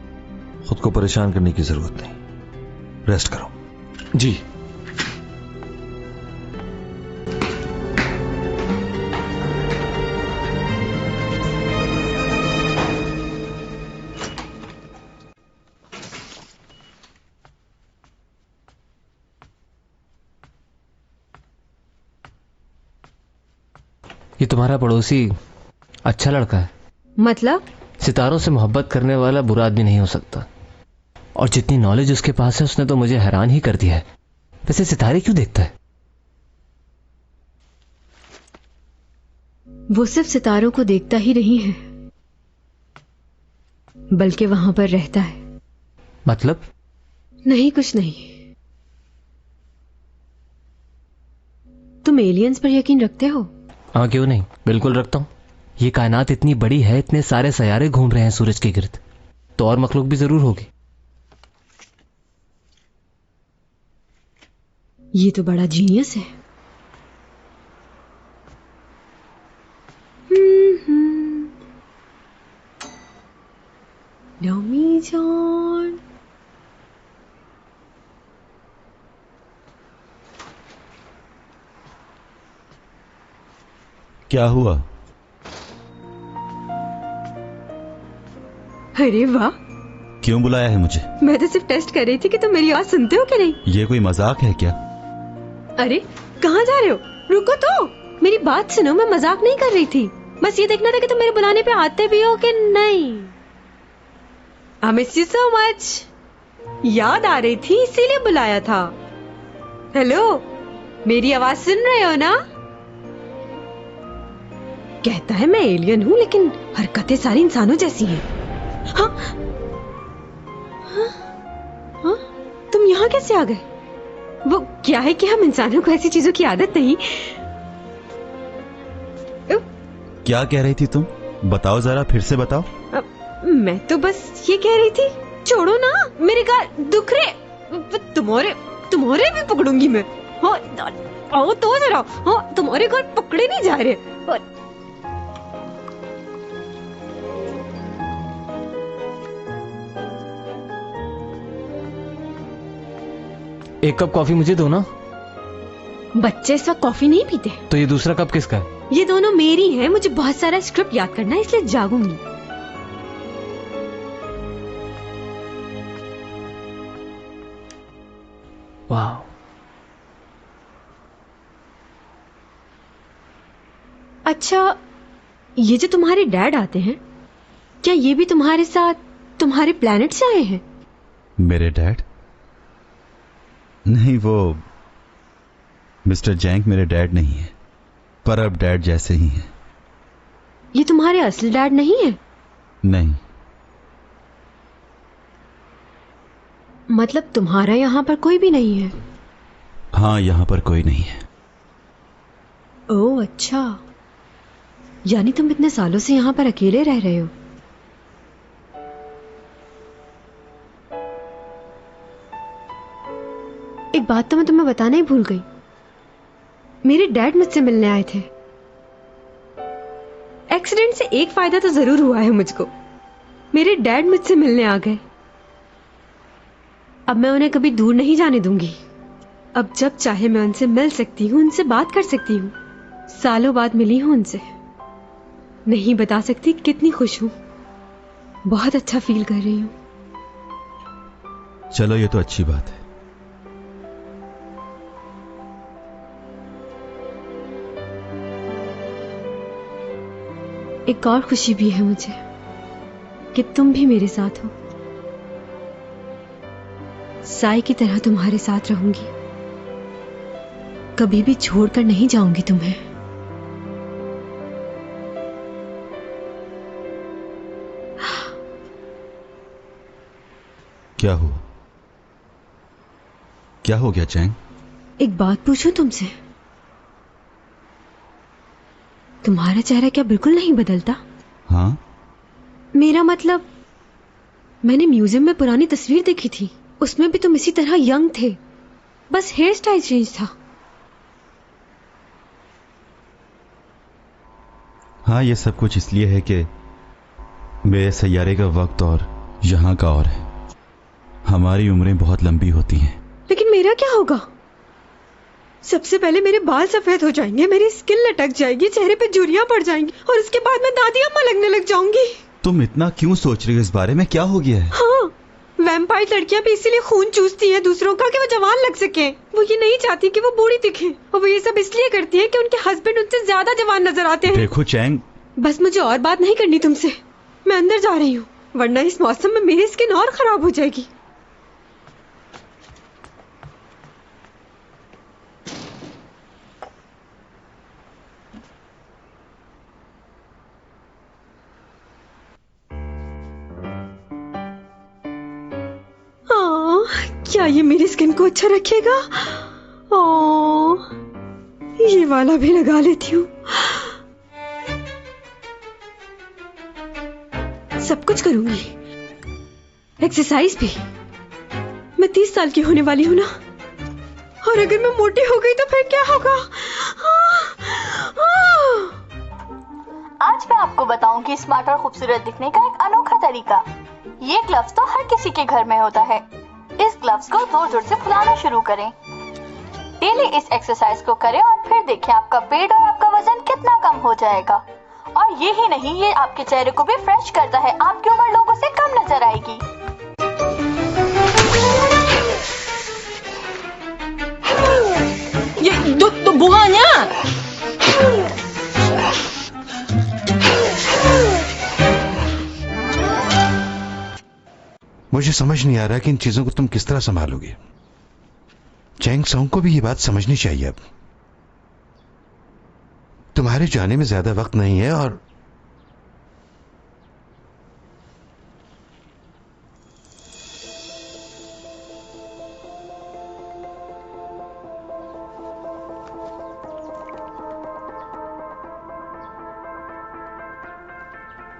Speaker 2: खुद को परेशान करने की जरूरत नहीं, रेस्ट करो।
Speaker 4: जी।
Speaker 3: ये तुम्हारा पड़ोसी अच्छा लड़का है।
Speaker 1: मतलब?
Speaker 3: सितारों से मोहब्बत करने वाला बुरा आदमी नहीं हो सकता। और जितनी नॉलेज उसके पास है उसने तो मुझे हैरान ही कर दिया है। वैसे सितारे क्यों देखता है?
Speaker 1: वो सिर्फ सितारों को देखता ही नहीं है, बल्कि वहां पर रहता है।
Speaker 3: मतलब?
Speaker 1: नहीं, कुछ नहीं। तुम एलियंस पर यकीन रखते हो?
Speaker 3: हाँ, क्यों नहीं, बिल्कुल रखता हूं। ये कायनात इतनी बड़ी है, इतने सारे सैयारे घूम रहे हैं सूरज के गिर्द, तो और मखलूक भी जरूर होगी।
Speaker 1: ये तो बड़ा जीनियस है। नमी जान,
Speaker 10: क्या हुआ?
Speaker 1: अरे वाह,
Speaker 10: क्यों बुलाया है मुझे?
Speaker 1: मैं तो सिर्फ टेस्ट कर रही थी कि तुम मेरी आवाज सुनते हो कि नहीं।
Speaker 10: ये कोई मजाक है क्या?
Speaker 1: अरे कहाँ जा रहे हो? रुको तो, मेरी बात सुनो, मैं मजाक नहीं कर रही थी। बस ये देखना था कि तुम मेरे बुलाने पे आते भी हो कि नहीं। I miss you so much। याद आ रही थी इसीलिए बुलाया था। हेलो, मेरी आवाज सुन रहे हो ना? कहता है मैं एलियन हूँ लेकिन हरकतें सारी इंसानों जैसी हैं। हाँ? हाँ? हाँ? तुम यहाँ कैसे आ गए? वो क्या है कि हम इंसानों को ऐसी चीजों की आदत नहीं।
Speaker 10: क्या कह रही थी तुम? बताओ जरा, फिर से बताओ।
Speaker 1: मैं तो बस ये कह रही थी, छोड़ो ना, मेरे गाल दुख रहे। तुम्हारे भी पकड़ूंगी मैं। हाँ, आओ तो जरा। हाँ, तुम्हारे गाल पकड़े नहीं जा रहे।
Speaker 3: एक कप कॉफी मुझे दो ना।
Speaker 1: बच्चे इस वक्त कॉफी नहीं पीते।
Speaker 3: तो ये दूसरा कप किसका है?
Speaker 1: ये दोनों मेरी हैं। मुझे बहुत सारा स्क्रिप्ट याद करना है इसलिए जागूंगी।
Speaker 3: वाह,
Speaker 1: अच्छा, ये जो तुम्हारे डैड आते हैं, क्या ये भी तुम्हारे साथ तुम्हारे प्लेनेट से आए हैं?
Speaker 10: मेरे डैड? नहीं, वो मिस्टर जैंग मेरे डैड नहीं है, पर अब डैड जैसे ही हैं।
Speaker 1: ये तुम्हारे असल डैड नहीं है?
Speaker 10: नहीं।
Speaker 1: मतलब तुम्हारा यहाँ पर कोई भी नहीं है?
Speaker 10: हाँ, यहाँ पर कोई नहीं है।
Speaker 1: ओह अच्छा, यानी तुम इतने सालों से यहाँ पर अकेले रह रहे हो। एक बात तो मैं तुम्हें बताना ही भूल गई। मेरे डैड मुझसे मिलने आए थे। एक्सीडेंट से एक फायदा तो जरूर हुआ है मुझको। मेरे डैड मुझसे मिलने आ गए। अब मैं उन्हें कभी दूर नहीं जाने दूंगी। अब जब चाहे मैं उनसे मिल सकती हूँ, उनसे बात कर सकती हूँ। सालों बाद मिली हूँ उनसे। नहीं बता सकती कितनी खुश हूँ। बहुत अच्छा फील कर रही हूँ।
Speaker 10: चलो, ये तो अच्छी बात है।
Speaker 1: एक और खुशी भी है मुझे कि तुम भी मेरे साथ हो। साई की तरह तुम्हारे साथ रहूंगी। कभी भी छोड़कर नहीं जाऊंगी तुम्हें।
Speaker 10: क्या हुआ? क्या हो गया चैंग?
Speaker 1: एक बात पूछूं तुमसे? तुम्हारा चेहरा क्या बिल्कुल नहीं बदलता?
Speaker 10: हाँ?
Speaker 1: मेरा मतलब, मैंने म्यूजियम में पुरानी तस्वीर देखी थी। उसमें भी तुम इसी तरह यंग थे, बस हेयर स्टाइल चेंज था।
Speaker 10: हाँ, ये सब कुछ इसलिए है कि मेरे सैयारे का वक्त और यहाँ का और है। हमारी उम्रें बहुत लंबी होती हैं।
Speaker 1: लेकिन मेरा क्या होगा? सबसे पहले मेरे बाल सफेद हो जाएंगे, मेरी स्किन लटक जाएगी, चेहरे पे झुर्रियां पड़ जाएंगी और उसके बाद मैं दादी अम्मा लगने लग जाऊंगी।
Speaker 10: तुम इतना क्यों सोच रही हो इस बारे में? क्या हो गया है?
Speaker 1: हाँ, वैम्पायर लड़कियां भी इसीलिए खून चूसती हैं दूसरों का कि वो जवान लग सके। वो ये नहीं चाहती कि वो बूढ़ी दिखे, और वो ये सब इसलिए करती है कि उनके हस्बैंड उनसे ज्यादा जवान नजर आते हैं।
Speaker 10: देखो चैंग,
Speaker 1: बस मुझे और बात नहीं करनी तुमसे। मैं अंदर जा रही हूँ, वरना इस मौसम में मेरी स्किन और खराब हो जाएगी। क्या ये मेरी स्किन को अच्छा रखेगा? ये वाला भी लगा लेती हूँ। सब कुछ करूंगी, एक्सरसाइज भी। मैं 30 साल की होने वाली हूँ ना, और अगर मैं मोटी हो गई तो फिर क्या होगा?
Speaker 12: आज मैं आपको बताऊंगी स्मार्ट और खूबसूरत दिखने का एक अनोखा तरीका। ये ग्लव्स तो हर किसी के घर में होता है। इस ग्लव्स को जोर जोर से फुलाना शुरू करें। डेली इस एक्सरसाइज को करें और फिर देखें आपका पेट और आपका वजन कितना कम हो जाएगा। और ये ही नहीं, ये आपके चेहरे को भी फ्रेश करता है, आपकी उम्र लोगों से कम
Speaker 13: मुझे समझ नहीं आ रहा कि इन चीजों को तुम किस तरह संभालोगे। चैंग सॉन्ग को भी ये बात समझनी चाहिए। अब तुम्हारे जाने में ज्यादा वक्त नहीं है और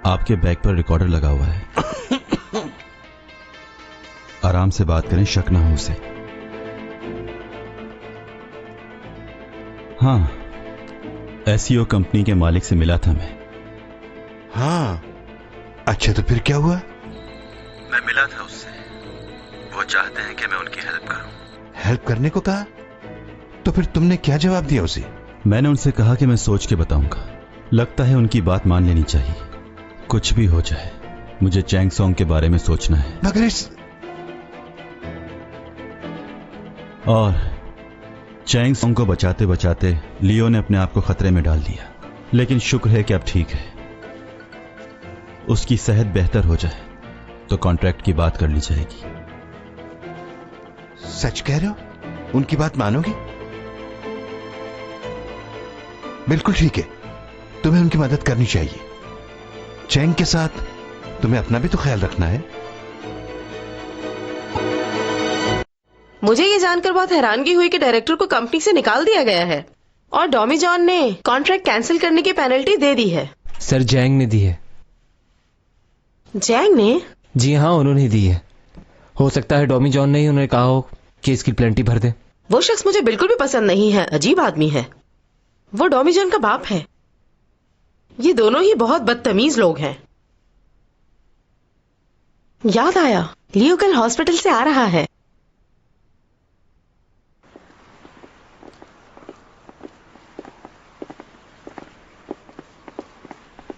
Speaker 10: आपके बैग पर रिकॉर्डर लगा हुआ है। आराम से बात करें, शक ना हो उसे। हाँ, एसईओ कंपनी के मालिक से मिला था मैं।
Speaker 13: हाँ, अच्छा तो फिर क्या हुआ?
Speaker 10: मैं मिला था उससे। वो चाहते हैं कि मैं उनकी हेल्प करूं।
Speaker 13: हेल्प करने को कहा? तो फिर तुमने क्या जवाब दिया उसे?
Speaker 10: मैंने उनसे कहा कि मैं सोच के बताऊंगा। लगता है उनकी बात मान लेनी चाहिए। कुछ भी हो जाए, मुझे चैंग सॉन्ग के बारे में सोचना है।
Speaker 13: मगर इस
Speaker 10: और चैंग सॉन्ग को बचाते बचाते लियो ने अपने आप को खतरे में डाल दिया। लेकिन शुक्र है कि अब ठीक है। उसकी सेहत बेहतर हो जाए तो कॉन्ट्रैक्ट की बात कर ली जाएगी।
Speaker 13: सच कह रहे हो? उनकी बात मानोगे? बिल्कुल ठीक है, तुम्हें उनकी मदद करनी चाहिए। चैंग के साथ तुम्हें अपना भी तो ख्याल रखना है।
Speaker 14: मुझे ये जानकर बहुत हैरानगी हुई कि डायरेक्टर को कंपनी से निकाल दिया गया है और डॉमी जॉन ने कॉन्ट्रैक्ट कैंसिल करने की पेनल्टी दे दी है।
Speaker 3: सर जैंग ने दी है।
Speaker 14: जैंग ने?
Speaker 3: जी हाँ, उन्होंने दी है। हो सकता है डॉमी जॉन ने ही उन्हें कहा हो कि इसकी प्लेंटी भर दे।
Speaker 14: वो शख्स मुझे बिल्कुल भी पसंद नहीं है, अजीब आदमी है। वो डॉमी जॉन का बाप है। ये दोनों ही बहुत बदतमीज लोग हैं। याद आया, लियो कल हॉस्पिटल से आ रहा है।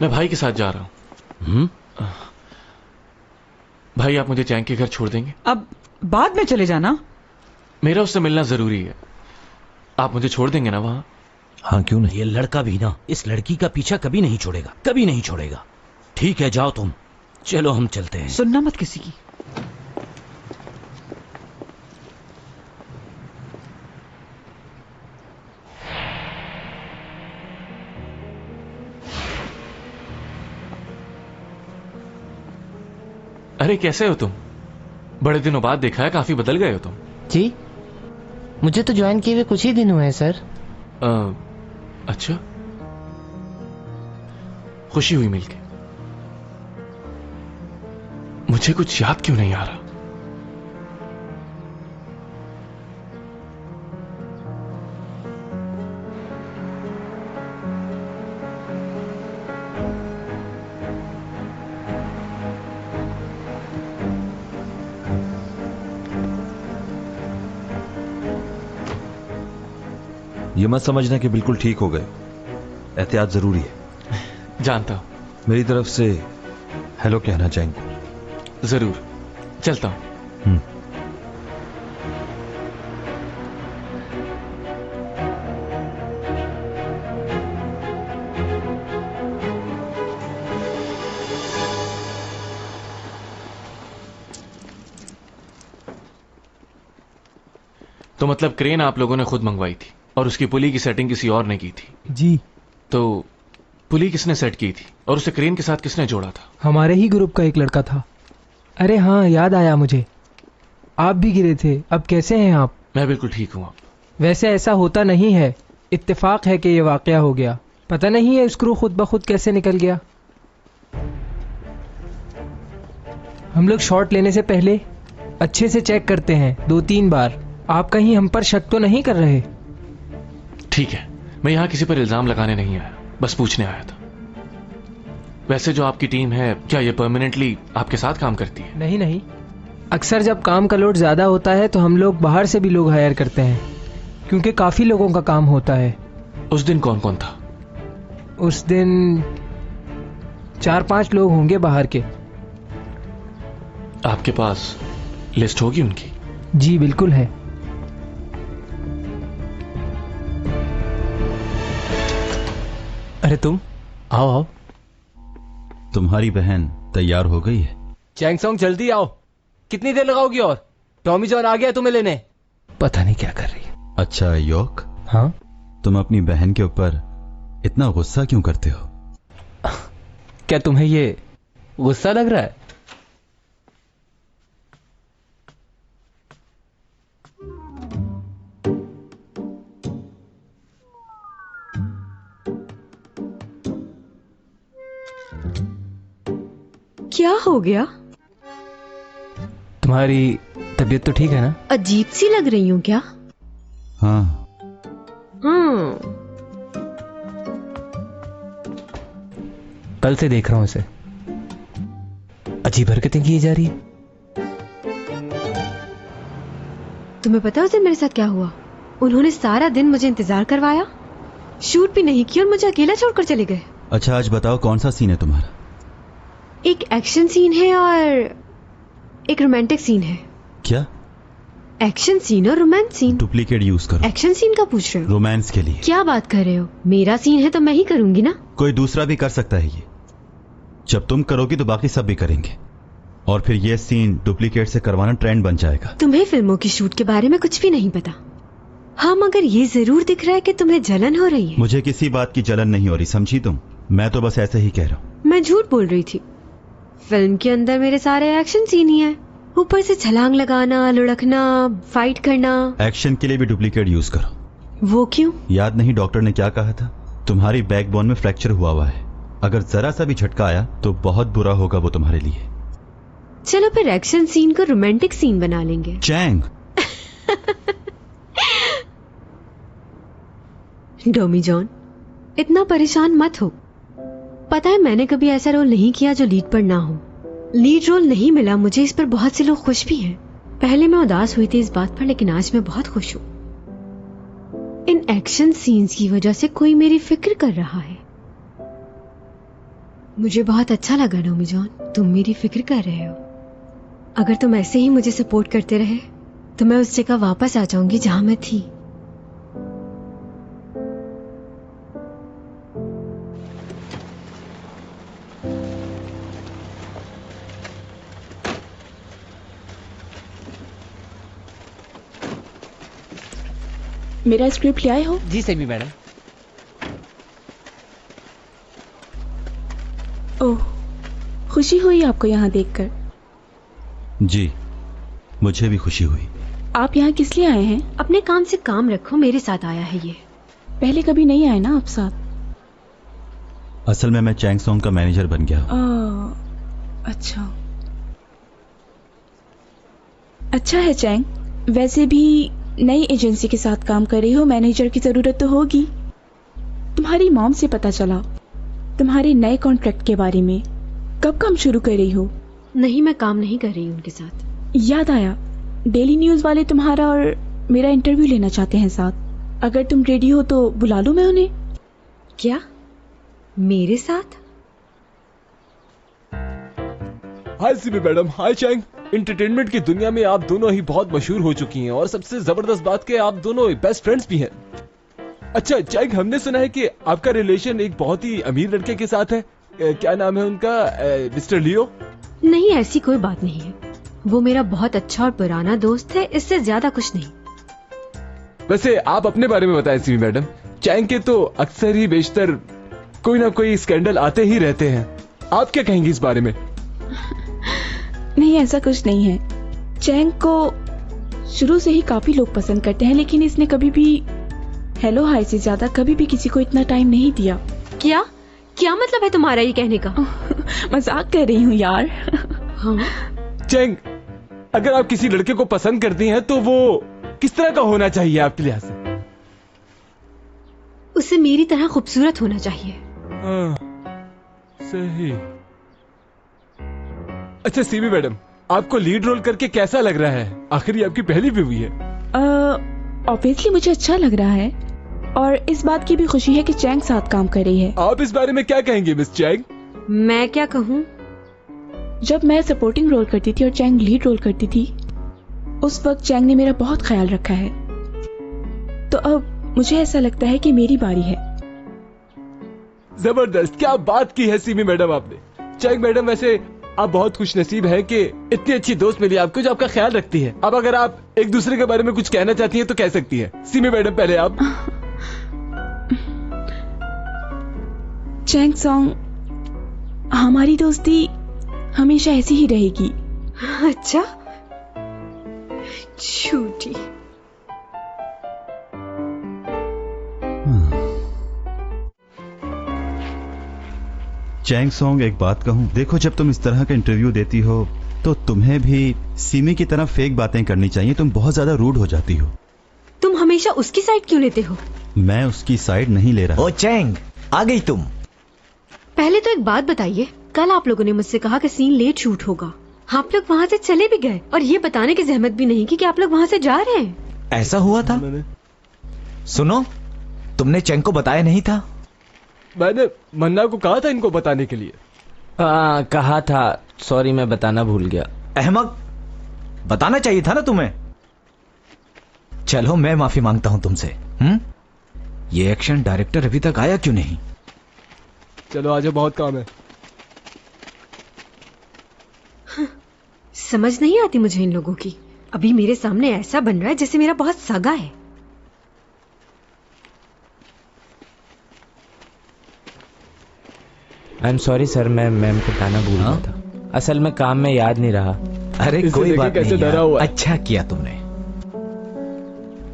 Speaker 4: मैं भाई के साथ जा रहा हूं। भाई, आप मुझे चैंग के घर छोड़ देंगे?
Speaker 5: अब बाद में चले जाना।
Speaker 4: मेरा उससे मिलना जरूरी है। आप मुझे छोड़ देंगे ना वहां?
Speaker 2: हाँ, क्यों नहीं।
Speaker 7: ये लड़का भी ना इस लड़की का पीछा कभी नहीं छोड़ेगा, कभी नहीं छोड़ेगा। ठीक है, जाओ तुम। चलो हम चलते हैं।
Speaker 5: सुनना मत किसी की।
Speaker 4: अरे कैसे हो तुम? बड़े दिनों बाद देखा है, काफी बदल गए हो तुम।
Speaker 15: जी, मुझे तो ज्वाइन किए हुए कुछ ही दिन हुए हैं सर।
Speaker 4: अच्छा, खुशी हुई मिलके। मुझे कुछ याद क्यों नहीं आ रहा?
Speaker 2: ये मत समझना कि बिल्कुल ठीक हो गए। एहतियात जरूरी है।
Speaker 4: जानता हूं।
Speaker 2: मेरी तरफ से हेलो कहना चाहेंगे।
Speaker 4: जरूर, चलता हूं। तो मतलब क्रेन आप लोगों ने खुद मंगवाई थी और उसकी पुली की सेटिंग किसी और ने की थी?
Speaker 9: जी।
Speaker 4: तो पुली किसने सेट की थी और उसे क्रेन के साथ किसने जोड़ा था?
Speaker 9: हमारे ही ग्रुप का एक लड़का था। अरे हाँ, याद आया मुझे। आप भी गिरे थे। अब कैसे हैं आप?
Speaker 4: मैं बिल्कुल ठीक हूं।
Speaker 9: वैसे ऐसा होता नहीं है, इत्तेफाक है कि ये वाकया हो गया। पता नहीं है स्क्रू खुद ब खुद कैसे निकल गया। हम लोग शॉट लेने से पहले अच्छे से चेक करते हैं 2-3 बार। आप कहीं हम पर शक तो नहीं कर रहे?
Speaker 4: ठीक है, मैं यहां किसी पर इल्जाम लगाने नहीं आया, बस पूछने आया था। वैसे जो आपकी टीम है, क्या ये परमानेंटली आपके साथ काम करती है?
Speaker 9: नहीं नहीं, अक्सर जब काम का लोड ज्यादा होता है तो हम लोग बाहर से भी लोग हायर करते हैं, क्योंकि काफी लोगों का काम होता है।
Speaker 4: उस दिन कौन कौन था?
Speaker 9: उस दिन 4-5 लोग होंगे बाहर के।
Speaker 4: आपके पास लिस्ट होगी उनकी?
Speaker 9: जी बिल्कुल है। अरे तुम आओ आओ।
Speaker 10: तुम्हारी बहन तैयार हो गई है?
Speaker 9: चैंग सॉन्ग जल्दी आओ। कितनी देर लगाओगी और? टॉमी जॉन आ गया तुम्हें लेने।
Speaker 3: पता नहीं क्या कर रही है।
Speaker 10: अच्छा योक,
Speaker 3: हाँ
Speaker 10: तुम अपनी बहन के ऊपर इतना गुस्सा क्यों करते हो?
Speaker 3: क्या तुम्हें ये गुस्सा लग रहा है?
Speaker 1: क्या हो गया?
Speaker 3: तुम्हारी तबीयत तो ठीक है ना?
Speaker 1: अजीब सी लग रही हूँ क्या?
Speaker 10: हाँ।
Speaker 3: कल से देख रहा हूं इसे, अजीब हरकतें की जा रही है।
Speaker 1: तुम्हें पता है उसे मेरे साथ क्या हुआ? उन्होंने सारा दिन मुझे इंतजार करवाया, शूट भी नहीं किया और मुझे अकेला छोड़कर चले गए।
Speaker 10: अच्छा आज बताओ कौन सा सीन है तुम्हारा?
Speaker 1: एक एक्शन सीन है और एक रोमांटिक सीन है।
Speaker 10: क्या?
Speaker 1: एक्शन सीन और रोमांस सीन।
Speaker 10: डुप्लीकेट यूज करो।
Speaker 1: एक्शन सीन का पूछ रहे हो?
Speaker 10: रोमांस के लिए।
Speaker 1: क्या बात कर रहे हो? मेरा सीन है तो मैं ही करूंगी ना।
Speaker 10: कोई दूसरा भी कर सकता है ये। जब तुम करोगी तो बाकी सब भी करेंगे और फिर ये सीन डुप्लीकेट से करवाना ट्रेंड बन जाएगा।
Speaker 1: तुम्हें फिल्मों की शूट के बारे में कुछ भी नहीं पता। हाँ मगर ये जरूर दिख रहा है कि तुम्हें जलन हो रही है।
Speaker 10: मुझे किसी बात की जलन नहीं हो रही, समझी तुम? मैं तो बस ऐसे ही कह रहा हूँ।
Speaker 1: मैं झूठ बोल रही थी। फिल्म के अंदर मेरे सारे एक्शन सीन ही है, ऊपर से छलांग लगाना, लुढ़कना, फाइट करना।
Speaker 10: एक्शन के लिए भी डुप्लीकेट यूज करो।
Speaker 1: वो क्यों?
Speaker 10: याद नहीं डॉक्टर ने क्या कहा था? तुम्हारी बैकबोन में फ्रैक्चर हुआ है, अगर जरा सा भी झटका आया तो बहुत बुरा होगा वो तुम्हारे लिए।
Speaker 1: चलो फिर एक्शन सीन को रोमांटिक सीन बना लेंगे।
Speaker 10: चैंग।
Speaker 1: डोमी जॉन, इतना परेशान मत हो। पता है मैंने कभी ऐसा रोल नहीं किया जो लीड पर ना हो। लीड रोल नहीं मिला मुझे, इस पर बहुत से लोग खुश भी हैं। पहले मैं उदास हुई थी इस बात पर, लेकिन आज मैं बहुत खुश हूँ। इन एक्शन सीन्स की वजह से कोई मेरी फिक्र कर रहा है। मुझे बहुत अच्छा लगा डोमी जॉन, तुम मेरी फिक्र कर रहे हो। अगर तुम ऐसे ही मुझे सपोर्ट करते रहे तो मैं उस जगह वापस आ जाऊंगी जहां मैं थी।
Speaker 16: मेरा स्क्रिप्ट ले आए हो?
Speaker 9: G semi madam.
Speaker 16: ओह, खुशी हुई आपको यहाँ देखकर।
Speaker 10: जी, मुझे भी खुशी हुई।
Speaker 16: आप यहाँ किस लिए आए हैं?
Speaker 1: अपने काम से काम रखो, मेरे साथ आया है ये।
Speaker 16: पहले कभी नहीं आए ना आप साथ?
Speaker 10: असल में मैं चैंग सॉन्ग का मैनेजर बन गया।
Speaker 16: अच्छा। अच्छा है चैंग, वैसे भी नई एजेंसी के साथ काम कर रही हो, मैनेजर की जरूरत तो होगी। तुम्हारी मॉम से पता चला तुम्हारे नए कॉन्ट्रैक्ट के बारे में। कब काम शुरू कर रही हो?
Speaker 1: नहीं, मैं काम नहीं कर रही हूँ उनके साथ।
Speaker 16: याद आया, डेली न्यूज वाले तुम्हारा और मेरा इंटरव्यू लेना चाहते हैं साथ। अगर तुम रेडी हो तो बुला लो मैं उन्हें।
Speaker 1: क्या मेरे साथ?
Speaker 9: हाय सीमी मैडम। हाय चैंग। एंटरटेनमेंट की दुनिया में आप दोनों ही बहुत मशहूर हो चुकी हैं और सबसे जबरदस्त बात कि आप दोनों बेस्ट फ्रेंड्स भी हैं। अच्छा चैंग, हमने सुना है कि आपका रिलेशन एक बहुत ही अमीर लड़के के साथ है। क्या नाम है उनका? मिस्टर लियो?
Speaker 1: नहीं, ऐसी कोई बात नहीं है। वो मेरा बहुत अच्छा और पुराना दोस्त है, इससे ज्यादा कुछ नहीं।
Speaker 9: वैसे आप अपने बारे में बताएं सीमी मैडम। चैंग के तो अक्सर ही बेशतर कोई ना कोई स्कैंडल आते ही रहते हैं, आप क्या कहेंगी इस बारे में?
Speaker 16: नहीं, ऐसा कुछ नहीं है। चैंग को शुरू से ही काफी लोग पसंद करते हैं, लेकिन इसने कभी भी हेलो हाय से ज्यादा कभी भी किसी को इतना टाइम नहीं दिया।
Speaker 1: क्या क्या मतलब है तुम्हारा ये कहने का?
Speaker 16: मजाक कर रही हूँ यार।
Speaker 1: हाँ?
Speaker 9: चैंग, अगर आप किसी लड़के को पसंद करती हैं तो वो किस तरह का होना चाहिए आपके लिहाज से?
Speaker 1: उसे मेरी तरह खूबसूरत होना चाहिए।
Speaker 9: सही। अच्छा सीमी मैडम, आपको लीड रोल करके कैसा लग रहा है? आखिर ये आपकी पहली मूवी है।
Speaker 16: ऑब्वियसली मुझे अच्छा लग रहा है और इस बात की भी खुशी है कि चैंग साथ काम कर रही है।
Speaker 9: आप इस बारे में क्या कहेंगे मिस चैंग?
Speaker 1: मैं क्या कहूँ?
Speaker 16: जब मैं सपोर्टिंग रोल करती थी और चैंग लीड रोल करती थी, उस वक्त चैंग ने मेरा बहुत ख्याल रखा है। तो अब मुझे ऐसा लगता है कि मेरी बारी है।
Speaker 9: जबरदस्त, क्या बात की है सीमी मैडम आपने। चैंग मैडम, वैसे आप बहुत खुश नसीब हैं कि इतनी अच्छी दोस्त मिली आपको जो आपका ख्याल रखती है। अब अगर आप एक दूसरे के बारे में कुछ कहना चाहती हैं तो कह सकती हैं। सीमी मैडम पहले आप।
Speaker 16: चैंग सॉन्ग, हमारी दोस्ती हमेशा ऐसी ही रहेगी।
Speaker 1: अच्छा, झूठी।
Speaker 10: चैंग सॉन्ग, एक बात कहूं, देखो जब तुम इस तरह का इंटरव्यू देती हो तो तुम्हें भी सीमी की तरह फेक बातें करनी चाहिए। तुम बहुत ज्यादा रूड हो जाती हो।
Speaker 1: तुम हमेशा उसकी साइड क्यों लेते हो?
Speaker 10: मैं उसकी साइड नहीं ले रहा।
Speaker 6: ओ चैंग, आ गई तुम।
Speaker 1: पहले तो एक बात बताइए, कल आप लोगों ने मुझसे कहा कि सीन लेट शूट होगा। आप लोग वहाँ से चले भी गए और ये बताने की जहमत भी नहीं की कि आप लोग वहाँ से जा रहे हैं।
Speaker 6: ऐसा हुआ था? सुनो, तुमने चैंग को बताया नहीं था?
Speaker 9: मैंने मन्ना को कहा था इनको बताने के लिए।
Speaker 7: कहा था, सॉरी मैं बताना भूल गया।
Speaker 6: अहमक, बताना चाहिए था ना तुम्हें। चलो मैं माफी मांगता हूं तुमसे। ये एक्शन डायरेक्टर अभी तक आया क्यों नहीं?
Speaker 9: चलो आजा, बहुत काम है।
Speaker 1: समझ नहीं आती मुझे इन लोगों की। अभी मेरे सामने ऐसा बन रहा है जैसे मेरा बहुत सगा है।
Speaker 7: आई एम सॉरी सर, मैं मैम को बताना भूल गया था। असल में काम में याद नहीं रहा।
Speaker 6: अरे कोई बात नहीं यार, अच्छा किया तुमने।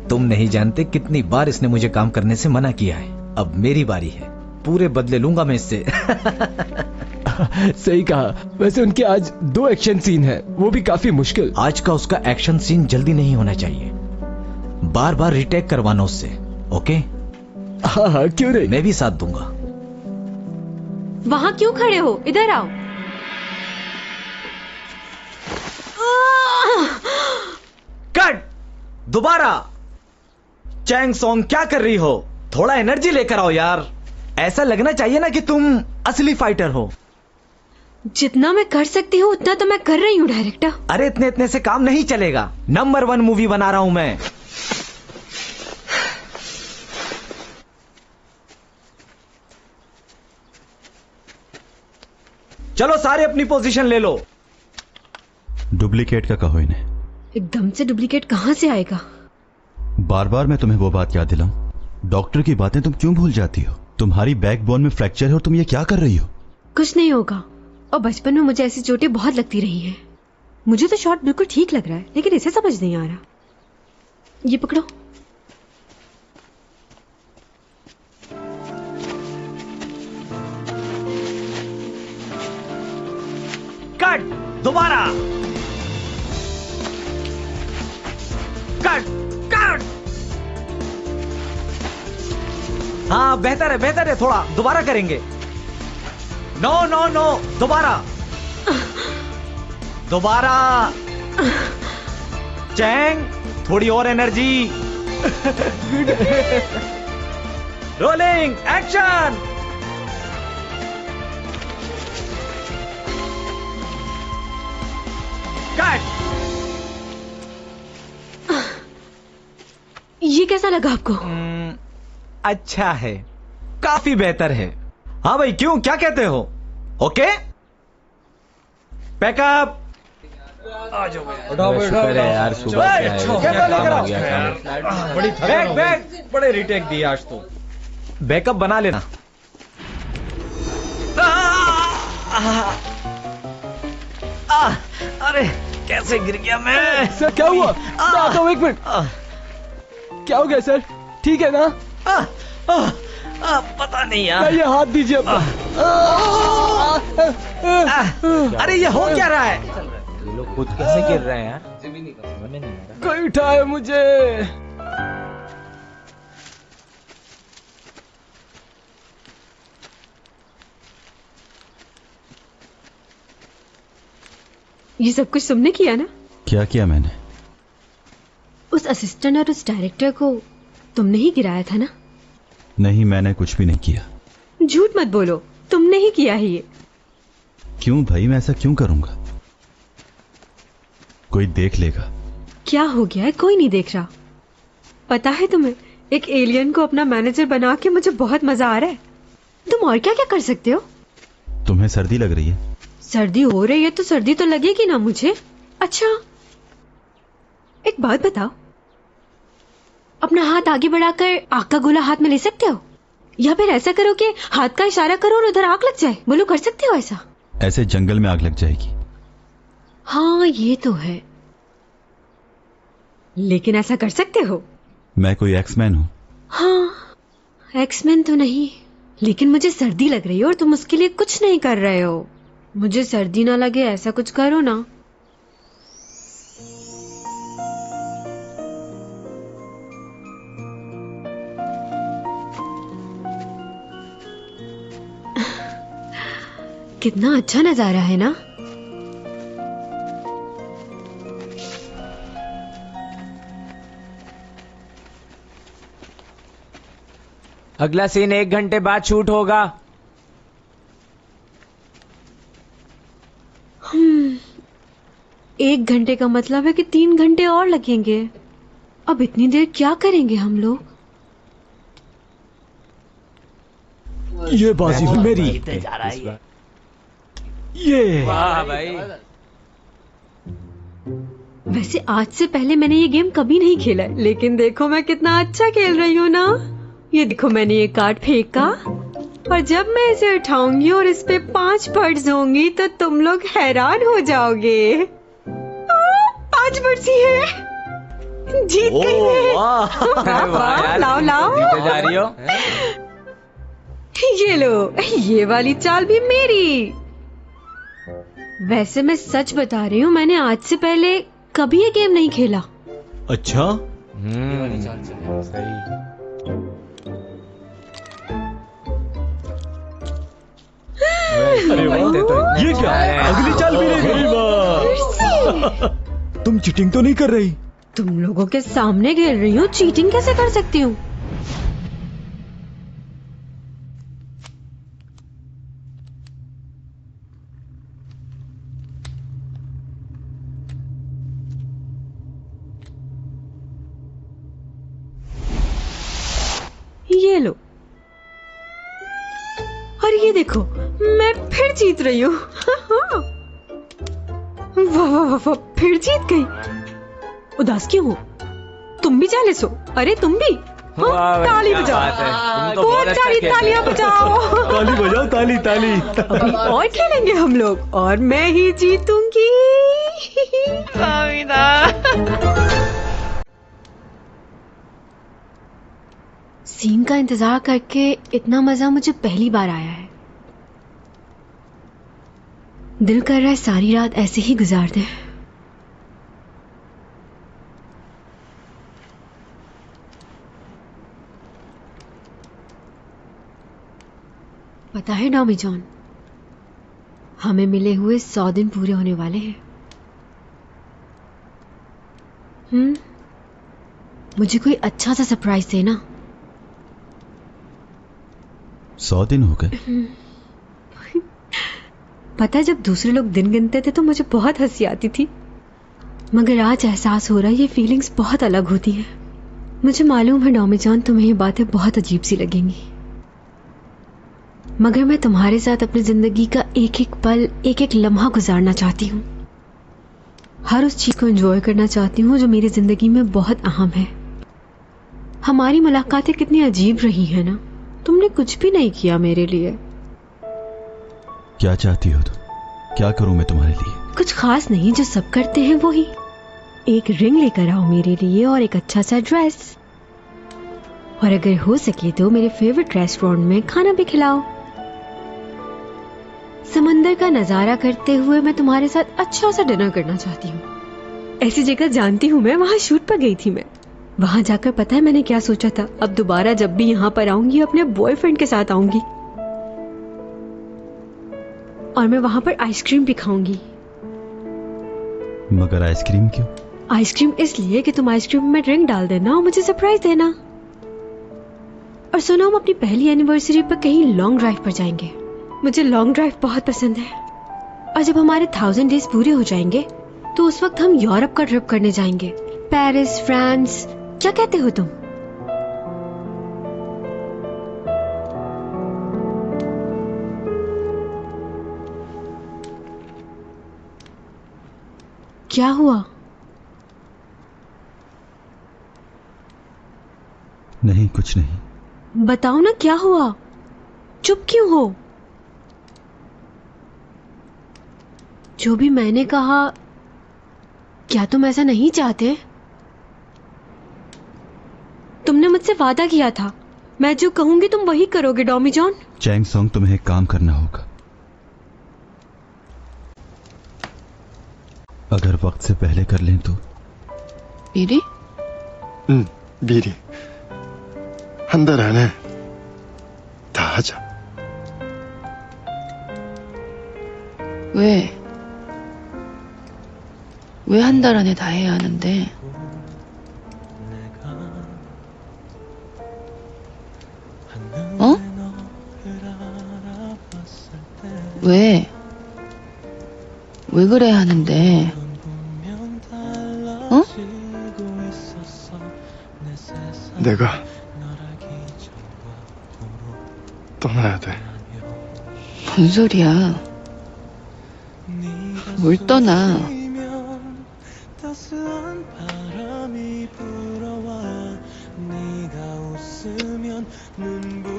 Speaker 6: तुम नहीं जानते कितनी बार इसने मुझे काम करने से मना किया है। अब मेरी बारी है, पूरे बदले लूंगा मैं इससे।
Speaker 9: सही कहा। वैसे उनके आज 2 एक्शन सीन है, वो भी काफी मुश्किल।
Speaker 6: आज का उसका एक्शन सीन जल्दी नहीं होना चाहिए, बार बार रिटेक करवाना उससे। ओके?
Speaker 9: हाँ, क्यों नहीं,
Speaker 6: मैं भी साथ दूंगा।
Speaker 1: वहाँ क्यों खड़े हो? इधर आओ।
Speaker 6: कट! दोबारा। चैंग सॉन्ग, क्या कर रही हो? थोड़ा एनर्जी लेकर आओ यार। ऐसा लगना चाहिए ना कि तुम असली फाइटर हो।
Speaker 1: जितना मैं कर सकती हूँ उतना तो मैं कर रही हूँ डायरेक्टर।
Speaker 6: अरे इतने से काम नहीं चलेगा। नंबर 1 मूवी बना रहा हूं मैं। चलो सारे अपनी पोजीशन ले लो।
Speaker 10: डुप्लीकेट का कहो इन्हें।
Speaker 1: एकदम से डुप्लीकेट कहां से आएगा?
Speaker 10: बार बार मैं तुम्हें वो बात याद दिलाऊं? डॉक्टर की बातें तुम क्यों भूल जाती हो? तुम्हारी बैकबोन में फ्रैक्चर है और तुम ये क्या कर रही हो?
Speaker 1: कुछ नहीं होगा। और बचपन में मुझे ऐसी चोटें बहुत लगती रही हैं। मुझे तो शॉट बिल्कुल ठीक लग रहा है, लेकिन इसे समझ नहीं आ रहा। ये पकड़ो।
Speaker 6: कट! दोबारा। कट! कट! हाँ, बेहतर है थोड़ा। दोबारा करेंगे। नो नो नो, दोबारा। चैंग, थोड़ी और एनर्जी। Rolling, action. कट!
Speaker 1: ये कैसा लगा आपको?
Speaker 6: अच्छा है, काफी बेहतर है। हाँ भाई, क्यों, क्या कहते हो? Okay, pack up.
Speaker 7: शुक्र है यार, सुबह
Speaker 6: बैग बड़े रिटेक दिए आज तो। बैकअप बना लेना। अरे कैसे गिर गया मैं?
Speaker 9: सर क्या हुआ? मैं आता हूं, 1 मिनट। क्या हो गया सर? ठीक है ना?
Speaker 6: पता नहीं यार।
Speaker 9: ये हाथ दीजिए अपना।
Speaker 6: अरे ये हो क्या रहा है?
Speaker 7: ये लोग खुद कैसे गिर रहे हैं यार?
Speaker 9: कोई उठाए मुझे।
Speaker 1: ये सब कुछ तुमने किया ना?
Speaker 10: क्या किया मैंने?
Speaker 1: उस असिस्टेंट और उस डायरेक्टर को तुमने ही गिराया था ना?
Speaker 10: नहीं, मैंने कुछ भी नहीं किया।
Speaker 1: झूठ मत बोलो, तुमने ही किया है ये।
Speaker 10: क्यों भाई, मैं ऐसा क्यों करूंगा? कोई देख लेगा।
Speaker 1: क्या हो गया है? कोई नहीं देख रहा। पता है तुम्हें, एक एलियन को अपना मैनेजर बना के मुझे बहुत मजा आ रहा है। तुम और क्या क्या कर सकते हो?
Speaker 10: तुम्हें सर्दी लग रही है?
Speaker 1: सर्दी हो रही है तो सर्दी तो लगेगी ना मुझे। अच्छा एक बात बताओ, अपना हाथ आगे बढ़ाकर आग का गोला हाथ में ले सकते हो, या फिर ऐसा करो कि हाथ का इशारा करो और उधर आग लग जाए? बोलो, कर सकते हो ऐसा?
Speaker 10: ऐसे जंगल में आग लग जाएगी।
Speaker 1: हाँ ये तो है, लेकिन ऐसा कर सकते हो?
Speaker 10: मैं कोई एक्समैन हूं?
Speaker 1: हाँ एक्समैन तो नहीं, लेकिन मुझे सर्दी लग रही है और तुम उसके लिए कुछ नहीं कर रहे हो। मुझे सर्दी ना लगे ऐसा कुछ करो ना। कितना अच्छा नजारा है ना।
Speaker 6: अगला सीन 1 घंटे बाद शूट होगा।
Speaker 1: 1 घंटे का मतलब है कि 3 घंटे और लगेंगे। अब इतनी देर क्या करेंगे हम लोग?
Speaker 9: ये बाजी मेरी। ये
Speaker 6: वाह भाई।
Speaker 1: वैसे आज से पहले मैंने ये गेम कभी नहीं खेला है, लेकिन देखो मैं कितना अच्छा खेल रही हूँ ना। ये देखो, मैंने ये कार्ड फेंका और जब मैं इसे उठाऊंगी और इस पे 5 बर्ड्स होंगी तो तुम लोग हैरान हो जाओगे। 5 बर्ड्स ही है। जीत गई मैं। लाओ लाओ।
Speaker 6: जीते जा रही हो।
Speaker 1: ये लो, ये वाली चाल भी मेरी। वैसे मैं सच बता रही हूँ, मैंने आज से पहले कभी ये गेम नहीं खेला।
Speaker 9: अच्छा।
Speaker 6: सही।
Speaker 9: अरे वाह, ये क्या? अगली चाल भी नहीं गई। तुम चीटिंग तो नहीं कर रही?
Speaker 1: तुम लोगों के सामने खेल रही हूँ, चीटिंग कैसे कर सकती हूँ? ये लो, और ये देखो मैं फिर जीत रही हूँ। वाह वाह वाह, फिर जीत गई। उदास क्यों हो? तुम भी चालीस हो? अरे तुम भी? ताली बजाओ, बहुत सारी तालियां बजाओ।
Speaker 9: ताली बजाओ, ताली ताली।
Speaker 1: अभी और खेलेंगे हम लोग और मैं ही जीतूंगी। सीन का इंतजार करके इतना मजा मुझे पहली बार आया है। दिल कर रहा है सारी रात ऐसे ही गुजार दें। पता है डॉमी जॉन, हमें मिले हुए 100 दिन पूरे होने वाले हैं। मुझे कोई अच्छा सा सरप्राइज देना।
Speaker 10: 100 दिन हो गए?
Speaker 1: पता है, जब दूसरे लोग दिन गिनते थे तो मुझे बहुत हंसी आती थी, मगर आज एहसास हो रहा है ये फीलिंग्स बहुत अलग होती हैं। मुझे मालूम है डॉमी जॉन, तुम्हें ये बातें बहुत अजीब सी लगेंगी, मगर मैं तुम्हारे साथ अपनी जिंदगी का एक एक पल, एक एक लम्हा गुजारना चाहती हूँ। हर उस चीज को एंजॉय करना चाहती हूँ जो मेरी जिंदगी में बहुत अहम है। हमारी मुलाकातें कितनी अजीब रही है ना। तुमने कुछ भी नहीं किया मेरे लिए।
Speaker 10: क्या चाहती हो तुम? क्या करूं मैं तुम्हारे लिए?
Speaker 1: कुछ खास नहीं, जो सब करते हैं वो ही। एक रिंग लेकर आओ मेरे लिए और एक अच्छा सा ड्रेस, और अगर हो सके तो मेरे फेवरेट रेस्टोरेंट में खाना भी खिलाओ। समंदर का नजारा करते हुए मैं तुम्हारे साथ अच्छा सा डिनर करना चाहती हूँ। ऐसी जगह जानती हूँ मैं, वहां शूट पर गई थी मैं। वहां जाकर पता है मैंने क्या सोचा था? अब दोबारा जब भी यहाँ पर आऊंगी अपने बॉयफ्रेंड के साथ आऊंगी, और मैं वहां पर आइसक्रीम भी खाऊंगी।
Speaker 10: मगर आइसक्रीम क्यों?
Speaker 1: आइसक्रीम इसलिए कि तुम आइसक्रीम में ड्रिंक डाल देना और मुझे सरप्राइज देना। और सुनो, हम अपनी पहली एनिवर्सरी पर कहीं लॉन्ग ड्राइव पर जाएंगे। मुझे लॉन्ग ड्राइव बहुत पसंद है। और जब हमारे 1000 डेज पूरे हो जाएंगे तो उस वक्त हम यूरोप का ट्रिप करने जाएंगे। पेरिस, फ्रांस, क्या कहते हो तुम? क्या हुआ?
Speaker 10: नहीं, कुछ नहीं।
Speaker 1: बताओ ना क्या हुआ? चुप क्यों हो? जो भी मैंने कहा, क्या तुम ऐसा नहीं चाहते? तुमने मुझसे वादा किया था, मैं जो कहूंगी तुम वही करोगे डॉमी जॉन।
Speaker 10: चैंग सॉन्ग, तुम्हें एक काम करना होगा। अगर वक्त से पहले कर लें तो।
Speaker 17: 미리?
Speaker 18: 미리. 한 달 안에 다 하자.
Speaker 17: 왜 한 달 안에 다 해야 하는데? 어? 왜 그래야 하는데? 어?
Speaker 18: 내가 떠나야 돼.
Speaker 17: 뭔 소리야? 뭘 떠나?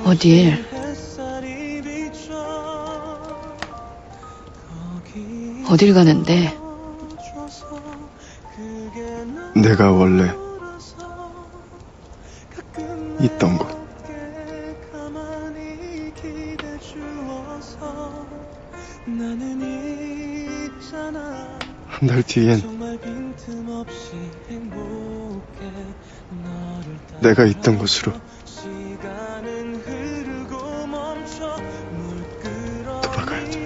Speaker 17: 어딜? 어딜 가는데?
Speaker 18: 내가 원래 있던 곳. 한 달 뒤엔 내가 있던 곳으로 돌아가야죠.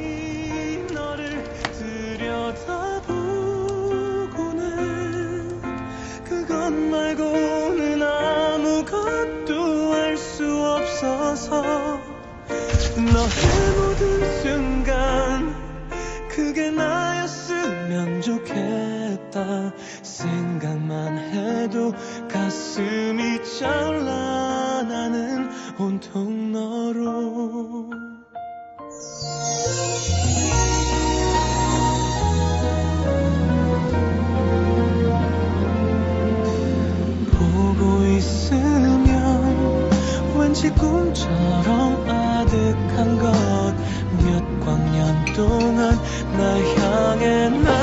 Speaker 19: 그것 말고는 아무것도 알 수 없어서 너의 모든 순간 그게 나였으면 좋겠다 생각만 해도 가슴이 char라 나는 온통 너로 보고 있으면 왠지 꿈처럼 아득한 것 몇 광년 동안 날 향해 날